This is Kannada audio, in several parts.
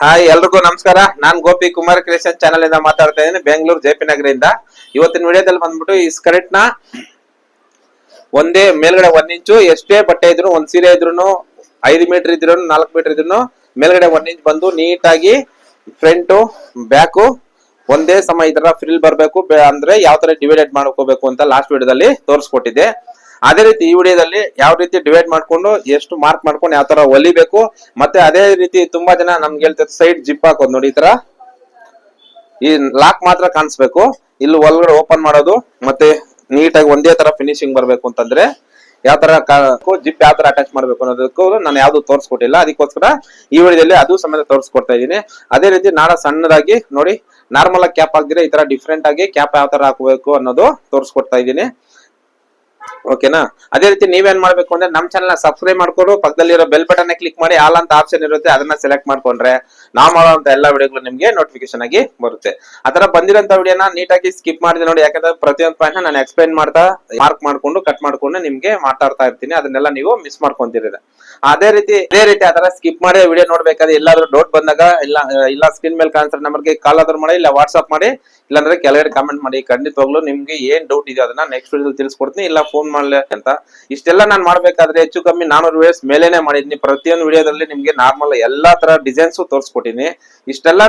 ಹಾಯ್ ಎಲ್ರಿಗೂ ನಮಸ್ಕಾರ. ನಾನ್ ಗೋಪಿ ಕುಮಾರ್ ಕ್ರಿಯೇಷನ್ ಚಾನಲ್ ಇಂದ ಮಾತಾಡ್ತಾ ಇದ್ದೀನಿ, ಬೆಂಗಳೂರು ಜೆಪಿ ನಗರದಿಂದ. ಇವತ್ತಿನ ವಿಡಿಯೋದಲ್ಲಿ ಬಂದ್ಬಿಟ್ಟು ಈ ಸ್ಕರ್ಟ್ ನ ಒಂದೇ ಮೇಲ್ಗಡೆ 1 ಇಂಚು ಎಷ್ಟೇ ಬಟ್ಟೆ ಇದ್ರು, ಒಂದ್ ಸೀರೆ ಇದ್ರು, 5 ಮೀಟರ್ ಇದ್ರು, 4 ಮೀಟರ್ ಇದ್ರು ಮೇಲ್ಗಡೆ 1 ಇಂಚ್ ಬಂದು ನೀಟಾಗಿ ಫ್ರಂಟ್ ಬ್ಯಾಕ್ ಒಂದೇ ಸಮ ಈ ತರ ಫ್ರಿಲ್ ಬರ್ಬೇಕು. ಅಂದ್ರೆ ಯಾವ ತರ ಡಿವೈಡೆಡ್ ಮಾಡ್ಕೋಬೇಕು ಅಂತ ಲಾಸ್ಟ್ ವಿಡಿಯೋದಲ್ಲಿ ತೋರಿಸ್ಕೊಟ್ಟಿದ್ದೆ. ಅದೇ ರೀತಿ ಈ ವಿಡಿಯೋದಲ್ಲಿ ಯಾವ ರೀತಿ ಡಿವೈಡ್ ಮಾಡ್ಕೊಂಡು ಎಷ್ಟು ಮಾರ್ಕ್ ಮಾಡ್ಕೊಂಡು ಯಾವ ತರ ಹೊಲಿಬೇಕು. ಮತ್ತೆ ಅದೇ ರೀತಿ ತುಂಬಾ ಜನ ನಮ್ಗೆ ಹೇಳ್ತಾರೆ ಸೈಡ್ ಜಿಪ್ ಹಾಕೋದು ನೋಡಿ, ಈ ತರ ಈ ಲಾಕ್ ಮಾತ್ರ ಕಾಣಿಸ್ಬೇಕು, ಇಲ್ಲಿ ಒಳಗಡೆ ಓಪನ್ ಮಾಡೋದು ಮತ್ತೆ ನೀಟಾಗಿ ಒಂದೇ ತರ ಫಿನಿಶಿಂಗ್ ಬರ್ಬೇಕು ಅಂತಂದ್ರೆ ಯಾವ ತರ ಜಿಪ್ ಯಾವ ತರ ಅಟ್ಯಾಚ್ ಮಾಡ್ಬೇಕು ಅನ್ನೋದಕ್ಕೂ ನಾನು ಯಾವ್ದು ತೋರಿಸ್ಕೊಟ್ಟಿಲ್ಲ. ಅದಕ್ಕೋಸ್ಕರ ಈ ವಿಡಿಯೋದಲ್ಲಿ ಅದು ಸಮೇತ ತೋರಿಸ್ಕೊಡ್ತಾ ಇದ್ದೀನಿ. ಅದೇ ರೀತಿ ನಾಳೆ ಸಣ್ಣದಾಗಿ ನೋಡಿ, ನಾರ್ಮಲ್ ಆಗಿ ಕ್ಯಾಪ್ ಹಾಕಿದ್ರೆ ಈ ತರ ಡಿಫ್ರೆಂಟ್ ಆಗಿ ಕ್ಯಾಪ್ ಯಾವ ತರ ಹಾಕಬೇಕು ಅನ್ನೋದು ತೋರಿಸ್ಕೊಡ್ತಾ ಇದ್ದೀನಿ. ಓಕೆನಾ? ಅದೇ ರೀತಿ ನೀವೇನ್ ಮಾಡ್ಬೇಕು ಅಂದ್ರೆ ನಮ್ ಚಾನಲ್ ಸಬ್ಸ್ಕ್ರೈಬ್ ಮಾಡ್ಕೊಂಡು ಪಕ್ಕದಲ್ಲಿರೋ ಬೆಲ್ ಬಟನ್ ಕ್ಲಿಕ್ ಮಾಡಿ ಆಲ್ ಅಂತ ಆಪ್ಷನ್ ಇರುತ್ತೆ, ಅದನ್ನ ಸೆಲೆಕ್ಟ್ ಮಾಡ್ಕೊಂಡ್ರೆ ನಾವು ಮಾಡುವಂತ ಎಲ್ಲಾ ವಿಡಿಯೋಗಳು ನಿಮ್ಗೆ ನೋಟಿಫಿಕೇಶನ್ ಆಗಿ ಬರುತ್ತೆ. ಆತರ ಬಂದಿರೋಂತ ವಿಡಿಯೋನ ನೀಟಾಗಿ ಸ್ಕಿಪ್ ಮಾಡಿದೆ ನೋಡಿ, ಯಾಕಂದ್ರೆ ಪ್ರತಿಯೊಂದು ಪಾಯಿಂಟ್ ನಾನು ಎಕ್ಸ್ಪ್ಲೈನ್ ಮಾಡ್ತಾ ಮಾರ್ಕ್ ಮಾಡ್ಕೊಂಡು ಕಟ್ ಮಾಡ್ಕೊಂಡು ನಿಮ್ಗೆ ಮಾತಾಡ್ತಾ ಇರ್ತೀನಿ, ಅದನ್ನೆಲ್ಲ ನೀವು ಮಿಸ್ ಮಾಡ್ಕೊಂತೀರ. ಅದೇ ರೀತಿ ಆತರ ಸ್ಕಿಪ್ ಮಾಡಿ ವಿಡಿಯೋ ನೋಡ್ಬೇಕಾದ್ರೆ ಎಲ್ಲಾದ್ರೂ ಡೌಟ್ ಬಂದಾಗ ಇಲ್ಲ ಸ್ಕ್ರೀನ್ ಮೇಲೆ ಕಾಣಿಸ್ತಾರೆ ನಂಬರ್ಗೆ ಕಾಲ್ ಆದ್ರೂ ಮಾಡಿ, ಇಲ್ಲ ವಾಟ್ಸ್ಆಪ್ ಮಾಡಿ, ಇಲ್ಲಾಂದ್ರೆ ಕೆಳಗಡೆ ಕಮೆಂಟ್ ಮಾಡಿ. ಖಂಡಿತವಾಗ್ಲೂ ನಿಮ್ಗೆ ಏನ್ ಡೌಟ್ ಇದೆ ಅದನ್ನ ನೆಕ್ಸ್ಟ್ ವಿಡಿಯೋ ತಿಳಿಸ್ಕೊಡ್ತೀನಿ, ಇಲ್ಲ ಫೋನ್ ಮಾಡ್ಲಿ ಅಂತ. ಇಷ್ಟೆಲ್ಲ ನಾನು ಮಾಡ್ಬೇಕಾದ್ರೆ ಹೆಚ್ಚು ಕಮ್ಮಿ 400 ವಿಡಿಯೋಸ್ ಮೇಲೇನೆ ಮಾಡಿದೀನಿ. ಪ್ರತಿಯೊಂದು ವಿಡಿಯೋದಲ್ಲಿ ನಿಮ್ಗೆ ನಾರ್ಮಲ್ ಎಲ್ಲಾ ತರ ಡಿಸೈನ್ಸ್ ತೋರಿಸ್ಕೊಟ್ಟಿನಿ. ಇಷ್ಟೆಲ್ಲ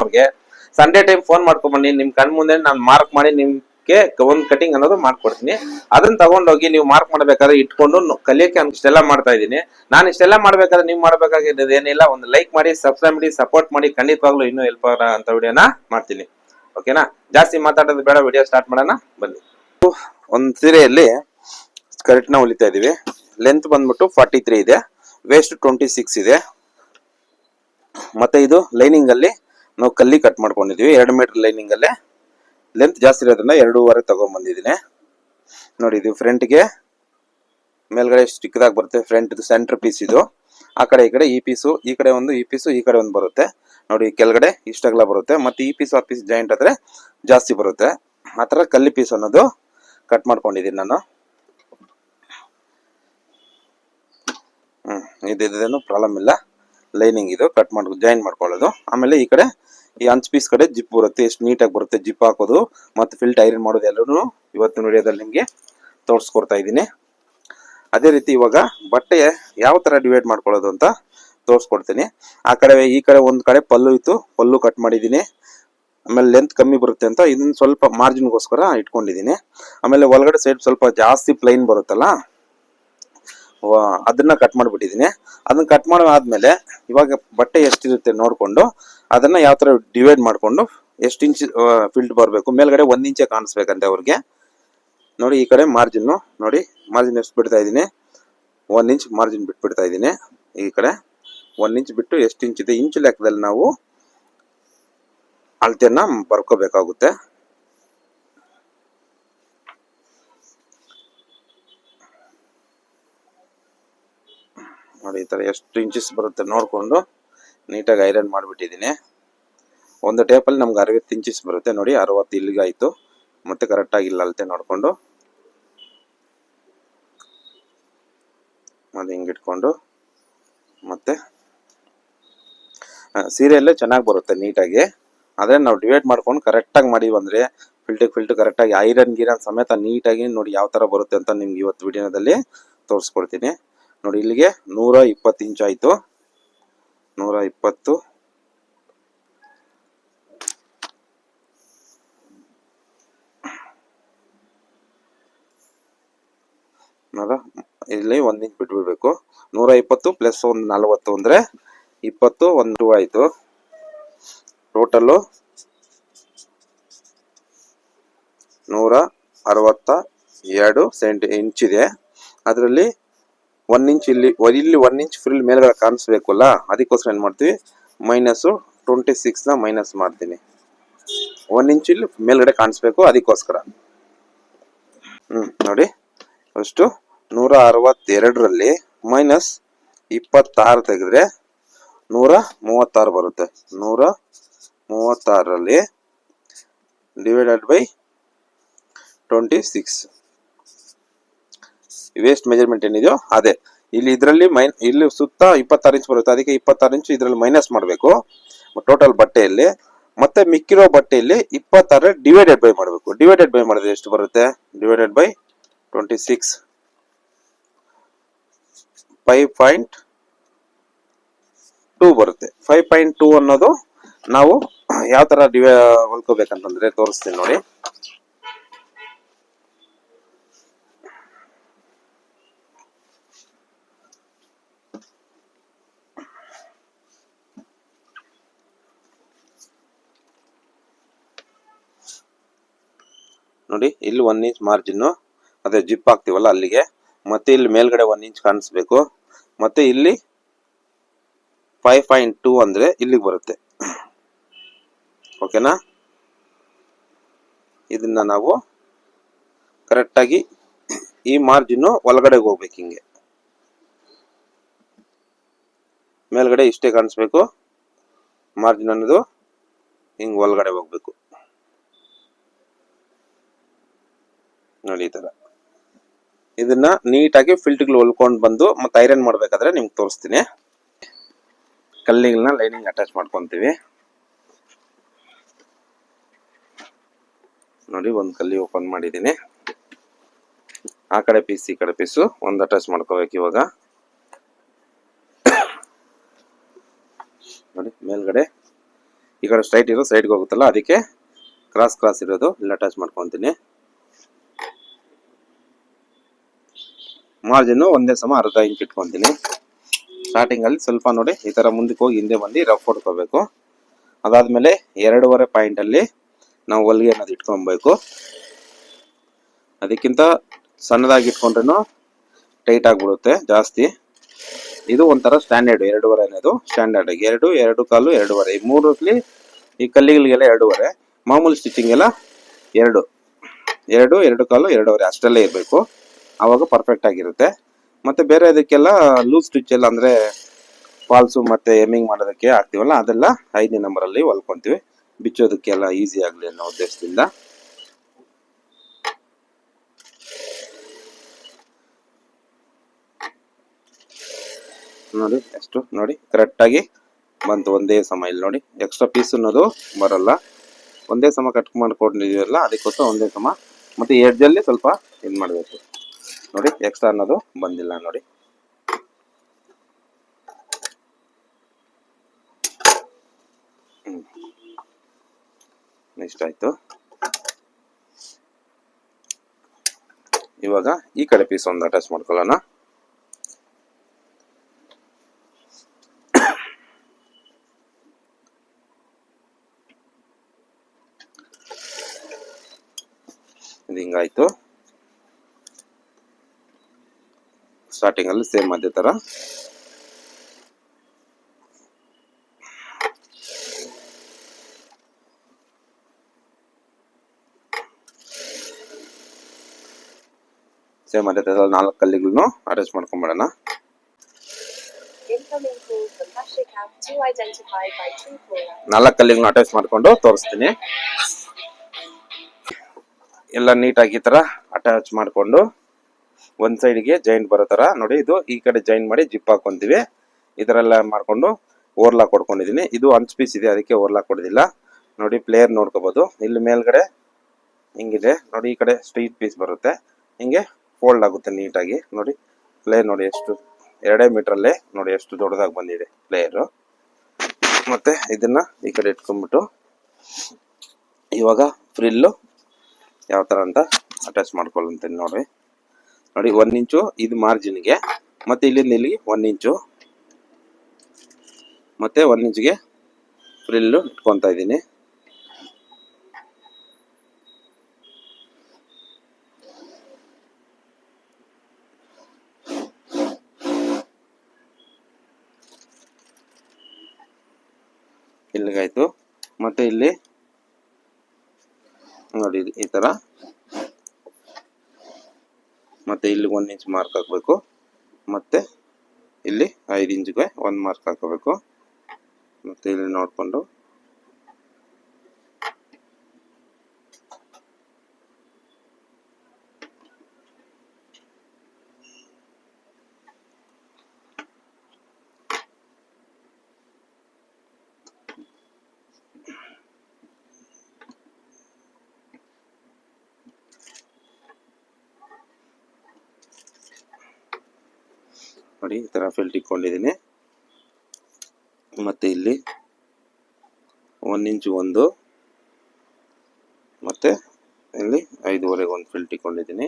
ಸಂಡೇ ಟೈಮ್ ಫೋನ್ ಮಾಡ್ಕೊಂಡ್ ಬನ್ನಿ, ನಿಮ್ ಕಣ್ ಮುಂದೆ ನಾನು ಮಾರ್ಕ್ ಮಾಡಿ ನಿಮ್ಗೆ ಒಂದ್ ಕಟಿಂಗ್ ಅನ್ನೋದು ಮಾಡ್ಕೊಡ್ತೀನಿ. ಅದನ್ನ ತಗೊಂಡೋಗಿ ನೀವು ಮಾರ್ಕ್ ಮಾಡ್ಬೇಕಾದ್ರೆ ಇಟ್ಕೊಂಡು ಕಲಿಯಕ್ಕೆ ಇಷ್ಟೆಲ್ಲ ಮಾಡ್ತಾ ಇದ್ದೀನಿ. ನಾನು ಇಷ್ಟೆಲ್ಲ ಮಾಡ್ಬೇಕಾದ್ರೆ ನೀವು ಮಾಡ್ಬೇಕಾಗಿರೋದು ಏನಿಲ್ಲ, ಒಂದು ಲೈಕ್ ಮಾಡಿ, ಸಬ್ಸ್ಕ್ರೈಬ್ ಮಾಡಿ, ಸಪೋರ್ಟ್ ಮಾಡಿ. ಖಂಡಿತವಾಗ್ಲೂ ಇನ್ನೂ ಹೆಲ್ಪ್ ಅಂತ ವಿಡಿಯೋನ ಮಾಡ್ತೀನಿ. ಓಕೆನಾ? ಜಾಸ್ತಿ ಮಾತಾಡೋದು ಬೇಡ, ವಿಡಿಯೋ ಸ್ಟಾರ್ಟ್ ಮಾಡೋಣ ಬನ್ನಿ. ಒಂದ್ ಸೀರೆಯಲ್ಲಿ ಸ್ಕರ್ಟ್ ನ ಹೊಲಿತಾ ಇದೀವಿ. ಲೆಂತ್ ಬಂದ್ಬಿಟ್ಟು 43 ಇದೆ, ವೇಸ್ಟ್ 26 ಇದೆ. ಮತ್ತೆ ಇದು ಲೈನಿಂಗ್ ಅಲ್ಲಿ ನಾವು ಕಲ್ಲಿ ಕಟ್ ಮಾಡ್ಕೊಂಡಿದೀವಿ. 2 ಮೀಟರ್ ಲೈನಿಂಗ್ ಅಲ್ಲೇ ಲೆಂತ್ ಜಾಸ್ತಿ ಇರೋದ್ರಿಂದ 2.5 ತಗೊಂಡ್ ಬಂದಿದ್ದೀನಿ ನೋಡಿ. ಇದು ಫ್ರಂಟ್ ಗೆ ಮೇಲ್ಗಡೆ ಚಿಕ್ಕದಾಗಿ ಬರುತ್ತೆ, ಫ್ರಂಟ್ ಸೆಂಟರ್ ಪೀಸ್ ಇದು. ಆ ಕಡೆ ಈ ಕಡೆ ಈ ಪೀಸು, ಈ ಕಡೆ ಒಂದು ಈ ಪೀಸು, ಈ ಕಡೆ ಒಂದು ಬರುತ್ತೆ ನೋಡಿ. ಕೆಳಗಡೆ ಇಷ್ಟಾಗಲ ಬರುತ್ತೆ, ಮತ್ತೆ ಈ ಪೀಸ್ ಆ ಪೀಸ್ ಜಾಯಿಂಟ್ ಆದ್ರೆ ಜಾಸ್ತಿ ಬರುತ್ತೆ. ಆತರ ಕಲ್ಲಿ ಪೀಸ್ ಅನ್ನೋದು ಕಟ್ ಮಾಡ್ಕೊಂಡಿದ್ದೀನಿ ನಾನು. ಇದೇನು ಪ್ರಾಬ್ಲಮ್ ಇಲ್ಲ, ಲೈನಿಂಗ್ ಇದು ಕಟ್ ಮಾಡಿ ಜಾಯಿನ್ ಮಾಡ್ಕೊಳ್ಳೋದು. ಆಮೇಲೆ ಈ ಕಡೆ ಈ ಅಂಚ್ ಪೀಸ್ ಕಡೆ ಜಿಪ್ ಬರುತ್ತೆ, ಎಷ್ಟು ನೀಟಾಗಿ ಬರುತ್ತೆ ಜಿಪ್ ಹಾಕೋದು ಮತ್ತೆ ಫಿಲ್ಟ್ ಐರನ್ ಮಾಡೋದು ಎಲ್ಲರೂ ಇವತ್ತಿನ ವಿಡಿಯೋದಲ್ಲಿ ನಿಮ್ಗೆ ತೋರಿಸ್ಕೊಡ್ತಾ ಇದ್ದೀನಿ. ಅದೇ ರೀತಿ ಇವಾಗ ಬಟ್ಟೆ ಯಾವ ತರ ಡಿವೈಡ್ ಮಾಡ್ಕೊಳ್ಳೋದು ಅಂತ ತೋರಿಸ್ಕೊಡ್ತೀನಿ. ಆ ಕಡೆ ಈ ಕಡೆ ಒಂದ್ ಕಡೆ ಪಲ್ಲು ಇತ್ತು, ಪಲ್ಲು ಕಟ್ ಮಾಡಿದೀನಿ. ಆಮೇಲೆ ಲೆಂತ್ ಕಮ್ಮಿ ಬರುತ್ತೆ ಅಂತ ಇದನ್ನ ಸ್ವಲ್ಪ ಮಾರ್ಜಿನ್ಗೋಸ್ಕರ ಇಟ್ಕೊಂಡಿದೀನಿ. ಆಮೇಲೆ ಒಳಗಡೆ ಸೈಡ್ ಸ್ವಲ್ಪ ಜಾಸ್ತಿ ಪ್ಲೈನ್ ಬರುತ್ತಲ್ಲ, ಅದನ್ನ ಕಟ್ ಮಾಡ್ಬಿಟ್ಟಿದೀನಿ. ಅದನ್ನ ಕಟ್ ಮಾಡಾದ್ಮೇಲೆ ಇವಾಗ ಬಟ್ಟೆ ಎಷ್ಟಿರುತ್ತೆ ನೋಡ್ಕೊಂಡು ಅದನ್ನ ಯಾವ ತರ ಡಿವೈಡ್ ಮಾಡ್ಕೊಂಡು ಎಷ್ಟು ಇಂಚ್ ಫಿಲ್ಟ್ ಬರಬೇಕು, ಮೇಲ್ಗಡೆ 1 ಇಂಚೆ ಕಾಣಿಸ್ಬೇಕಂತೆ ಅವ್ರಿಗೆ ನೋಡಿ. ಈ ಕಡೆ ಮಾರ್ಜಿನ್ ನೋಡಿ, ಮಾರ್ಜಿನ್ ಎಷ್ಟು ಬಿಡ್ತಾ ಇದೀನಿ, 1 ಇಂಚ್ ಮಾರ್ಜಿನ್ ಬಿಟ್ಬಿಡ್ತಾ ಇದೀನಿ. ಈ ಕಡೆ 1 ಇಂಚ್ ಬಿಟ್ಟು ಎಷ್ಟು ಇಂಚ್ ಇದೆ ಇಂಚು ಲೆಕ್ಕದಲ್ಲಿ ನಾವು ಅಳತೆಯನ್ನ ಬರ್ಕೋಬೇಕಾಗುತ್ತೆ. ನೋಡಿ ಈ ತರ ಎಷ್ಟು ಇಂಚಸ್ ಬರುತ್ತೆ ನೋಡ್ಕೊಂಡು ನೀಟಾಗಿ ಐರನ್ ಮಾಡಿಬಿಟ್ಟಿದ್ದೀನಿ. ಒಂದು ಟೇಪಲ್ಲಿ ನಮ್ಗೆ 60 ಇಂಚಸ್ ಬರುತ್ತೆ ನೋಡಿ. 60 ಇಲ್ಲಿಗೆ ಆಯ್ತು, ಮತ್ತೆ ಕರೆಕ್ಟ್ ಆಗಿ ಇಲ್ಲ ಅಳತೆ ನೋಡ್ಕೊಂಡು ಅದು ಹಿಂಗಿಟ್ಕೊಂಡು ಮತ್ತೆ ಸೀರೆಯಲ್ಲೇ ಚೆನ್ನಾಗಿ ಬರುತ್ತೆ ನೀಟಾಗಿ. ಅದೇ ನಾವು ಡಿವೈಡ್ ಮಾಡ್ಕೊಂಡು ಕರೆಕ್ಟಾಗಿ ಮಾಡಿವಿ ಅಂದ್ರೆ ಫಿಲ್ಟ್ ಕರೆಕ್ಟಾಗಿ ಐರನ್ ಗಿರನ್ ಸಮೇತ ನೀಟಾಗಿ ನೋಡಿ ಯಾವ ತರ ಬರುತ್ತೆ ಅಂತ ನಿಮ್ಗೆ ಇವತ್ತು ವಿಡಿಯೋದಲ್ಲಿ ತೋರಿಸ್ಕೊಡ್ತೀನಿ ನೋಡಿ. ಇಲ್ಲಿಗೆ 120 ಇಂಚ್ ಆಯ್ತು, 120. ಇಲ್ಲಿ 1 ಇಂಚ್ ಬಿಟ್ಬಿಡ್ಬೇಕು. 120 ಪ್ಲಸ್ ಒಂದು 40 ಅಂದ್ರೆ 20, 1 ಆಯ್ತು. ಟೋಟಲ್ಲು 162 ಇಂಚ್ ಇದೆ. ಅದರಲ್ಲಿ 1 ಇಂಚ್ ಇಲ್ಲಿ 1 ಇಂಚ್ ಫ್ರಿಲ್ ಮೇಲ್ಗಡೆ ಕಾಣಿಸ್ಬೇಕಲ್ಲ, ಅದಕ್ಕೋಸ್ಕರ ಏನ್ ಮಾಡ್ತೀವಿ -26 ನ ಮೈನಸ್ ಮಾಡ್ತೀನಿ. 1 ಇಂಚ್ ಇಲ್ಲಿ ಮೇಲ್ಗಡೆ ಕಾಣಿಸ್ಬೇಕು, ಅದಕ್ಕೋಸ್ಕರ ನೋಡಿ. ಅಷ್ಟು 162ರಲ್ಲಿ -26 ತೆಗೆದ್ರೆ 136 ಬರುತ್ತೆ. 136ರಲ್ಲಿ ಡಿವೈಡೆಡ್ ಬೈ 26 ವೇಸ್ಟ್ ಮೆಜರ್ಮೆಂಟ್ ಏನಿದೆಯೋ ಅದೇ. ಇಲ್ಲಿ ಇದರಲ್ಲಿ ಇಲ್ಲಿ ಸುತ್ತ 26 ಇಂಚ್ ಬರುತ್ತೆ, ಅದಕ್ಕೆ 26 ಇಂಚ್ ಇದರಲ್ಲಿ ಮೈನಸ್ ಮಾಡಬೇಕು. ಟೋಟಲ್ ಬಟ್ಟೆಯಲ್ಲಿ. ಮತ್ತೆ ಮಿಕ್ಕಿರೋ ಬಟ್ಟೆಯಲ್ಲಿ 26 ಡಿವೈಡೆಡ್ ಬೈ ಮಾಡಬೇಕು. ಡಿವೈಡೆಡ್ ಬೈ ಮಾಡಿದ್ರೆ ಎಷ್ಟು ಬರುತ್ತೆ? ಡಿವೈಡೆಡ್ ಬೈ 26 5.2 ಬರುತ್ತೆ. 5.2 ಅನ್ನೋದು ನಾವು ಯಾವ ತರ ಹೊಲ್ಕೋಬೇಕಂತಂದ್ರೆ ತೋರಿಸ್ತೀನಿ ನೋಡಿ. ನೋಡಿ ಇಲ್ಲಿ 1 ಇಂಚ್ ಮಾರ್ಜಿನ್, ಅದೇ ಜಿಪ್ ಹಾಕ್ತಿವಲ್ಲ ಅಲ್ಲಿಗೆ, ಮತ್ತೆ ಇಲ್ಲಿ ಮೇಲ್ಗಡೆ 1 ಇಂಚ್ ಕಾಣಿಸ್ಬೇಕು, ಮತ್ತೆ ಇಲ್ಲಿ 5.2 ಅಂದ್ರೆ ಇಲ್ಲಿಗೆ ಬರುತ್ತೆ. ಓಕೆನಾ? ಇದನ್ನ ನಾವು ಕರೆಕ್ಟ್ ಆಗಿ ಈ ಮಾರ್ಜಿನ್ ಒಳಗಡೆ ಹೋಗ್ಬೇಕು. ಹಿಂಗೆ ಮೇಲ್ಗಡೆ ಇಷ್ಟೇ ಕಾಣಿಸ್ಬೇಕು, ಮಾರ್ಜಿನ್ ಅನ್ನೋದು ಹಿಂಗ್ ಒಳಗಡೆ ಹೋಗ್ಬೇಕು ನೋಡಿ ಈ ತರ. ಇದನ್ನ ನೀಟಾಗಿ ಫಿಲ್ಟ್ಗಳು ಹೊಲ್ಕೊಂಡು ಬಂದು ಮತ್ತೆ ಐರನ್ ಮಾಡ್ಬೇಕಾದ್ರೆ ನಿಮ್ಗೆ ತೋರಿಸ್ತೀನಿ. ಕಲ್ಲಿಗಳನ್ನ ಲೈನಿಂಗ್ ಅಟ್ಯಾಚ್ ಮಾಡ್ಕೊಂತೀವಿ ನೋಡಿ. ಒಂದು ಕಲ್ಲಿ ಓಪನ್ ಮಾಡಿದ್ದೀನಿ, ಆ ಕಡೆ ಪೀಸ್ ಈ ಕಡೆ ಪೀಸು ಒಂದು ಅಟ್ಯಾಚ್ ಮಾಡ್ಕೋಬೇಕು. ಇವಾಗ ನೋಡಿ ಮೇಲ್ಗಡೆ ಈ ಕಡೆ ಸ್ಟ್ರೈಟ್ ಇರೋ ಸೈಡ್ಗೆ ಹೋಗುತ್ತಲ್ಲ, ಅದಕ್ಕೆ ಕ್ರಾಸ್ ಇರೋದು ಇಲ್ಲಿ ಅಟ್ಯಾಚ್ ಮಾಡ್ಕೊತೀನಿ. ಮಾರ್ಜಿನ್ ಒಂದೇ ಸಮ ಅರ್ಧ ಇಂಚ್ ಇಟ್ಕೊಂತೀನಿ. ಸ್ಟಾರ್ಟಿಂಗ್ ಅಲ್ಲಿ ಸ್ವಲ್ಪ ನೋಡಿ ಈ ತರ ಮುಂದಕ್ಕೆ ಹೋಗಿ ಹಿಂದೆ ಬಂದು ರಫ್ ಹೊಡ್ಕೋಬೇಕು. ಅದಾದ್ಮೇಲೆ 2.5 ಪಾಯಿಂಟ್ ಅಲ್ಲಿ ನಾವು ಹೊಲಿಗೆ ಅನ್ನೋದು ಇಟ್ಕೊಬೇಕು. ಅದಕ್ಕಿಂತ ಸಣ್ಣದಾಗಿ ಇಟ್ಕೊಂಡ್ರೂ ಟೈಟ್ ಆಗಿಬಿಡುತ್ತೆ ಜಾಸ್ತಿ. ಇದು ಒಂಥರ ಸ್ಟ್ಯಾಂಡರ್ಡ್ 2.5 ಅನ್ನೋದು ಸ್ಟ್ಯಾಂಡರ್ಡ್. 2, 2 ಕಾಲು, 2.5 ಈ ಮೂರಲ್ಲಿ ಈ ಕಲ್ಲಿಗಳಿಗೆಲ್ಲ 2.5. ಮಾಮೂಲಿ ಸ್ಟಿಚಿಂಗ್ ಎಲ್ಲ 2, 2, 2 ಕಾಲು, 2.5 ಅಷ್ಟಲ್ಲೇ ಇರಬೇಕು, ಆವಾಗ ಪರ್ಫೆಕ್ಟ್ ಆಗಿರುತ್ತೆ. ಮತ್ತೆ ಬೇರೆ ಇದಕ್ಕೆಲ್ಲ ಲೂಸ್ ಸ್ಟಿಚ್ ಎಲ್ಲ ಅಂದ್ರೆ ಫಾಲ್ಸು ಮತ್ತೆ ಎಮ್ಮಿಂಗ್ ಮಾಡೋದಕ್ಕೆ ಹಾಕ್ತಿವಲ್ಲ, ಅದೆಲ್ಲ 5ನೇ ನಂಬರ್ ಅಲ್ಲಿ ಹೊಲ್ಕೊಂತೀವಿ, ಬಿಚ್ಚೋದಕ್ಕೆಲ್ಲ ಈಸಿ ಆಗಲಿ ಅನ್ನೋ ಉದ್ದೇಶದಿಂದ. ನೋಡಿ ಎಷ್ಟು ನೋಡಿ ಕರೆಕ್ಟ್ ಆಗಿ ಬಂತು ಒಂದೇ ಸಮ. ಇಲ್ಲಿ ನೋಡಿ ಎಕ್ಸ್ಟ್ರಾ ಪೀಸ್ ಅನ್ನೋದು ಬರಲ್ಲ, ಒಂದೇ ಸಮ ಕಟ್ ಮಾಡ್ಕೊಂಡಿದೀವಲ್ಲ ಅದಕ್ಕೋಸ್ಕರ ಒಂದೇ ಸಮ. ಮತ್ತೆ ಎಡ್ಜಲ್ಲಿ ಸ್ವಲ್ಪ ಇದು ಮಾಡಬೇಕು ನೋಡಿ, ಎಕ್ಸ್ಟ್ರಾ ಅನ್ನೋದು ಬಂದಿಲ್ಲ ನೋಡಿ. ನೆಕ್ಸ್ಟ್ ಆಯ್ತು. ಇವಾಗ ಈ ಕಡೆ ಪೀಸ್ ಒಂದು ಅಟ್ಯಾಚ್ ಮಾಡ್ಕೊಳ್ಳೋಣ. ಇದು ಹಿಂಗಾಯ್ತು. ಸ್ಟಾರ್ಟಿಂಗ್ ಅಲ್ಲಿ ಸೇಮ್ ಅದೇ ತರ ಅದೇ ತರ 4 ಕಲ್ಲಿಗಳನ್ನು ಅಟ್ಯಾಚ್ ಮಾಡ್ಕೊಂಡ್ಬಿಡೋಣ. 4 ಕಲ್ಲಿಗಳನ್ನು ಅಟ್ಯಾಚ್ ಮಾಡ್ಕೊಂಡು ತೋರಿಸ್ತೀನಿ. ಎಲ್ಲ ನೀಟಾಗಿ ಈ ತರ ಅಟ್ಯಾಚ್ ಮಾಡ್ಕೊಂಡು ಒಂದ್ ಸೈಡ್ಗೆ ಜಾಯಿಂಟ್ ಬರೋ ತರ ನೋಡಿ. ಇದು ಈ ಕಡೆ ಜಾಯಿಂಟ್ ಮಾಡಿ ಜಿಪ್ ಹಾಕೊಂತೀವಿ. ಈ ತರ ಎಲ್ಲ ಮಾಡ್ಕೊಂಡು ಓವರ್ಲಾಕ್ ಕೊಡ್ಕೊಂಡಿದೀನಿ. ಇದು ಅಂಚ್ ಪೀಸ್ ಇದೆ, ಅದಕ್ಕೆ ಓವರ್ಲಾಕ್ ಕೊಡೋದಿಲ್ಲ ನೋಡಿ. ಪ್ಲೇಯರ್ ನೋಡ್ಕೋಬಹುದು, ಇಲ್ಲಿ ಮೇಲ್ಗಡೆ ಹಿಂಗಿದೆ ನೋಡಿ. ಈ ಕಡೆ ಸ್ಟ್ರೈಟ್ ಪೀಸ್ ಬರುತ್ತೆ, ಹಿಂಗೆ ಫೋಲ್ಡ್ ಆಗುತ್ತೆ ನೀಟಾಗಿ ನೋಡಿ. ಪ್ಲೇಯರ್ ನೋಡಿ ಎಷ್ಟು 2 ಮೀಟರಲ್ಲೇ ನೋಡಿ ಎಷ್ಟು ದೊಡ್ಡದಾಗಿ ಬಂದಿದೆ ಪ್ಲೇಯರು. ಮತ್ತೆ ಇದನ್ನ ಈ ಕಡೆ ಇಟ್ಕೊಂಡ್ಬಿಟ್ಟು ಇವಾಗ ಫ್ರಿಲ್ಲು ಯಾವ ತರ ಅಂತ ಅಟ್ಯಾಚ್ ಮಾಡ್ಕೊಳ್ಳಂತೀನಿ ನೋಡಿ. ನೋಡಿ 1 ಇಂಚು ಇದು ಮಾರ್ಜಿನ್ಗೆ, ಮತ್ತೆ ಇಲ್ಲಿಂದ ಇಲ್ಲಿಗೆ 1 ಇಂಚು, ಮತ್ತೆ 1 ಇಂಚ್ಗೆ ಫ್ರಿಲ್ಲು ಇಟ್ಕೊತಾ ಇದ್ದೀನಿ. ಇಲ್ಲಿಗಾಯ್ತು. ಮತ್ತೆ ಇಲ್ಲಿ ನೋಡಿ ಈ ತರ, ಮತ್ತೆ ಇಲ್ಲಿ 1 ಇಂಚ್ ಮಾರ್ಕ್ ಹಾಕಬೇಕು, ಮತ್ತೆ ಇಲ್ಲಿ 5 ಇಂಚ್ಗೆ 1 ಮಾರ್ಕ್ ಹಾಕಬೇಕು. ಮತ್ತೆ ಇಲ್ಲಿ ನೋಡ್ಕೊಂಡು ನೋಡಿ ಈ ಥರ ಫಿಲ್ಟ್ ಇಟ್ಕೊಂಡಿದ್ದೀನಿ. ಮತ್ತು ಇಲ್ಲಿ 1 ಇಂಚು ಒಂದು, ಮತ್ತು ಇಲ್ಲಿ 5.5 ಒಂದು ಫಿಲ್ಟ್ ಇಟ್ಕೊಂಡಿದ್ದೀನಿ.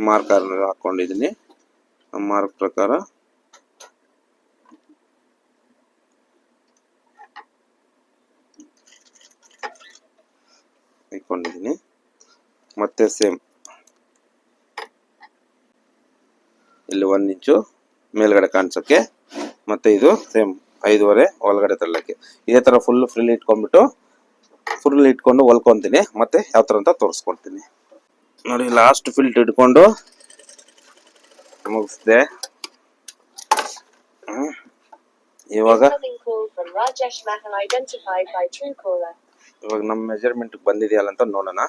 ಮಾರ್ಕರ್ ಹಾಕ್ಕೊಂಡಿದ್ದೀನಿ. ಮಾರ್ಕ್ ಪ್ರಕಾರ ಇಟ್ಕೊಂಡಿದ್ದೀನಿ. ಮತ್ತೆ ಸೇಮ್ ಇಲ್ಲಿ 1 ಇಂಚು ಮೇಲ್ಗಡೆ ಕಾಣಿಸೋಕ್ಕೆ, ಮತ್ತೆ ಇದು ಸೇಮ್ 5.5 ಒಳಗಡೆ ತಳ್ಳಕ್ಕೆ. ಇದೇ ಥರ ಫುಲ್ ಫ್ರಿಲ್ ಇಟ್ಕೊಂಡು ಹೊಲ್ಕೊತೀನಿ. ಮತ್ತೆ ಯಾವ ಥರ ಅಂತ ತೋರಿಸ್ಕೊಡ್ತೀನಿ ನೋಡಿ. ಲಾಸ್ಟ್ ಫಿಲ್ಟ್ ಇಟ್ಕೊಂಡು ಮುಗಿಸ್ದೆ. ಇವಾಗ ನಮ್ಮ ಮೆಜರ್ಮೆಂಟ್ ಬಂದಿದೆಯಲ್ಲ ಅಂತ ನೋಡೋಣ.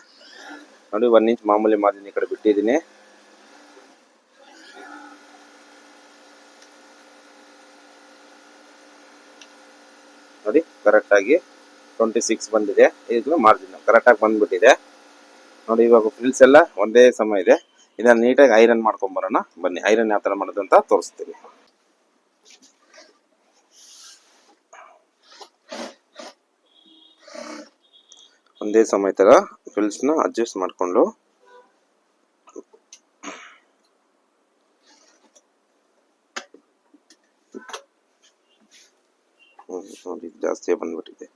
ನೋಡಿ 1 ಇಂಚ್ ಮಾಮೂಲಿ ಮಾರ್ಜಿನ್ ಈ ಕಡೆ ಬಿಟ್ಟಿದ್ದೀನಿ. ನೋಡಿ ಕರೆಕ್ಟಾಗಿ 26 ಬಂದಿದೆ. ಇದು ಮಾರ್ಜಿನ್ ಕರೆಕ್ಟಾಗಿ ಬಂದ್ಬಿಟ್ಟಿದೆ ನೋಡಿ. ಇವಾಗ ಫ್ರಿಲ್ಸ್ ಎಲ್ಲ ಒಂದೇ ಸಮ ಇದೆ. ಇದನ್ನ ನೀಟಾಗಿ ಐರನ್ ಮಾಡ್ಕೊಂಬರೋಣ ಬನ್ನಿ. ಐರನ್ ಯಾವ ಥರ ಮಾಡೋದು ಅಂತ ತೋರಿಸ್ತೀವಿ. ಒಂದೇ ಸಮ ಈ ಥರ ಫ್ರಿಲ್ಸ್ನ ಅಡ್ಜಸ್ಟ್ ಮಾಡಿಕೊಂಡು ನೋಡಿ ಜಾಸ್ತಿ ಬಂದ್ಬಿಟ್ಟಿದೆ.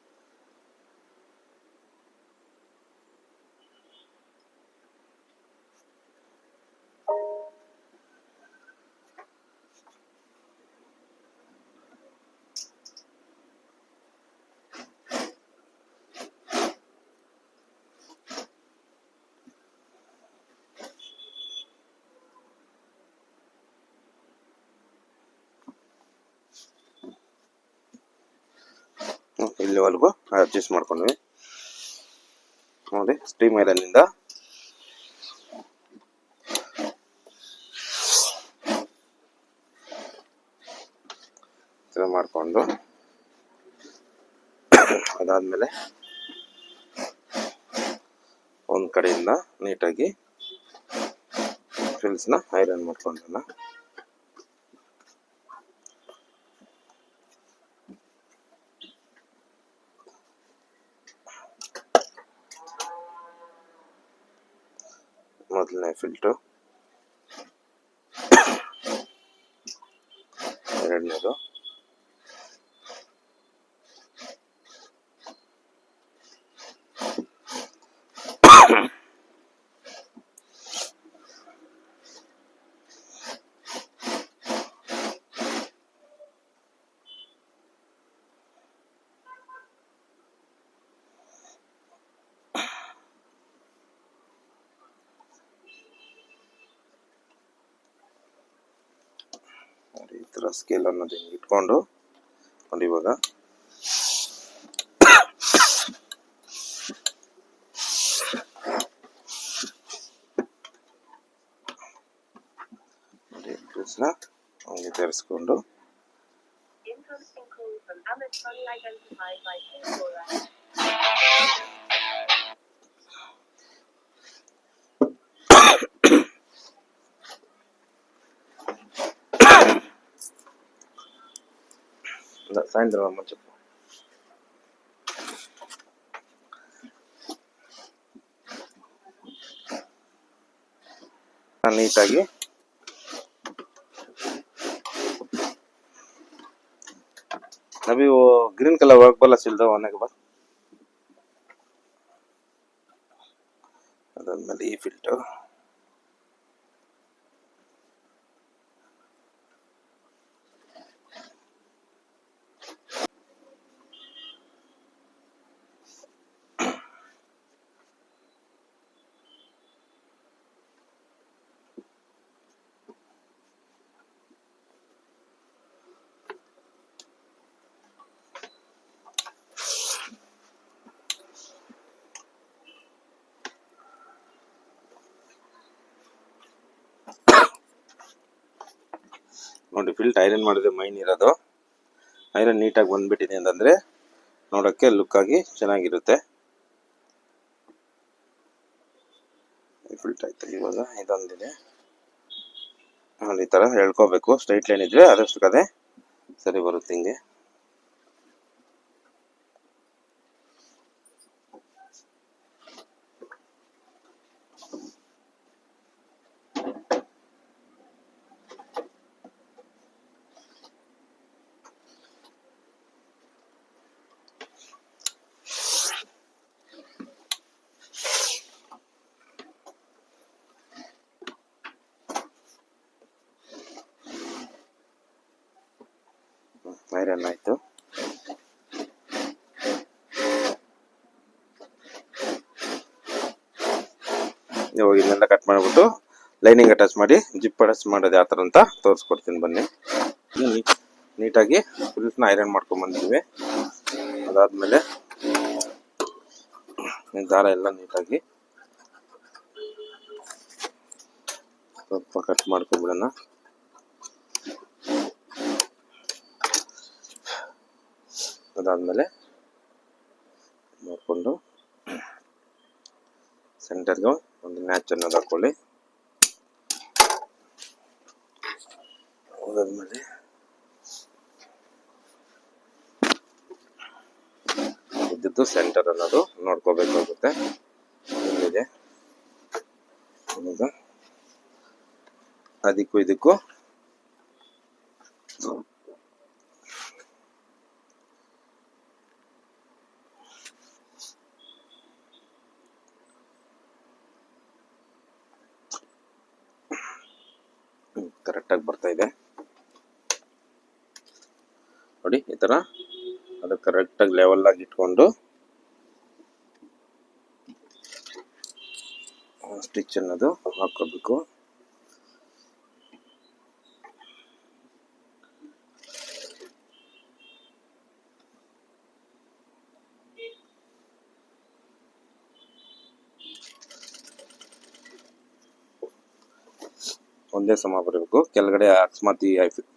ಇಲ್ಲಿವರೆಗೂ ಅಡ್ಜಸ್ಟ್ ಮಾಡ್ಕೊಂಡ್ವಿ ನೋಡಿ. ಸ್ಟೀಮ್ ಐರನ್ನಿಂದ ಮಾಡಿಕೊಂಡು ಅದಾದ್ಮೇಲೆ ಒಂದು ಕಡೆಯಿಂದ ನೀಟಾಗಿ ಫ್ರಿಲ್ಸ್ನ ಐರನ್ ಮಾಡ್ಕೊಂಡಲ್ಲ. ಮೊದಲನೇ ಫಿಲ್ಟು, ಎರಡನೇದು, ಈ ಥರ ಸ್ಕೇಲ್ ಅನ್ನೋದು ಹಿಂಗೆ ಇಟ್ಕೊಂಡು ನೋಡಿ. ಇವಾಗ ಹಂಗೆ ತರಿಸ್ಕೊಂಡು సాయంత్రం అమ్మ చెప్పు. ನೀಟಾಗಿ अभी वो ग्रीन कलर वर्क वाला सिल दो होने के बाद अदाದ್ಮೇಲೆ ಈ ಫಿಲ್ಟರ್ ನೋಡಿ. ಫಿಲ್ಟ್ ಐರನ್ ಮಾಡಿದ್ರೆ ಮೈನ್ ಇರೋದು. ಐರನ್ ನೀಟಾಗಿ ಬಂದ್ಬಿಟ್ಟಿದೆ ಅಂತಂದ್ರೆ ನೋಡೋಕ್ಕೆ ಲುಕ್ ಆಗಿ ಚೆನ್ನಾಗಿರುತ್ತೆ. ಫಿಲ್ಟ್ ಆಯ್ತು. ಇವಾಗ ಇದೊಂದಿದೆ ನೋಡಿ, ಈ ಥರ ಹೇಳ್ಕೋಬೇಕು. ಸ್ಟ್ರೈಟ್ ಲೈನ್ ಇದ್ರೆ ಆದಷ್ಟು ಕದೆ ಸರಿ ಬರುತ್ತೆ. ಹಿಂಗೆ ಐರನ್ ಆಯ್ತು. ಇವಾಗ ಇದನ್ನೆಲ್ಲ ಕಟ್ ಮಾಡಿಬಿಟ್ಟು ಲೈನಿಂಗ್ ಅಟ್ಯಾಚ್ ಮಾಡಿ ಜಿಪ್ ಅಟ್ಯಾಚ್ ಮಾಡೋದು ಯಾವ ಥರ ಅಂತ ತೋರಿಸ್ಕೊಡ್ತೀನಿ ಬನ್ನಿ. ನೀಟಾಗಿ ಫುಲ್ಸ್ನ ಐರನ್ ಮಾಡ್ಕೊಂಡ್ಬಂದಿದ್ದೀವಿ. ಅದಾದಮೇಲೆ ದಾರ ಎಲ್ಲ ನೀಟಾಗಿ ಸ್ವಲ್ಪ ಕಟ್ ಮಾಡ್ಕೊಂಬಿಡೋಣ. ಅದಾದಮೇಲೆ ನೋಡಿಕೊಂಡು ಸೆಂಟರ್ಗೆ ಒಂದು ಮ್ಯಾಚ್ ಅನ್ನೋದು ಹಾಕೊಳ್ಳಿ. ಅದಾದಮೇಲೆ ಇದ್ದದ್ದು ಸೆಂಟರ್ ಅನ್ನೋದು ನೋಡ್ಕೋಬೇಕಾಗುತ್ತೆ. ಇಲ್ಲಿದೆ ಈಗ ಅದಕ್ಕೂ ಇದಕ್ಕೂ ಕರೆಕ್ಟಾಗಿ ಬರ್ತಾ ಇದೆ ನೋಡಿ. ಈ ಥರ ಅದು ಕರೆಕ್ಟಾಗಿ ಲೆವೆಲ್ ಆಗಿ ಇಟ್ಕೊಂಡು ಸ್ಟಿಚ್ ಅನ್ನೋದು ಹಾಕೋಬೇಕು. ಒಂದೇ ಸಮ ಬರಬೇಕು. ಕೆಳಗಡೆ ಅಕಸ್ಮಾತ್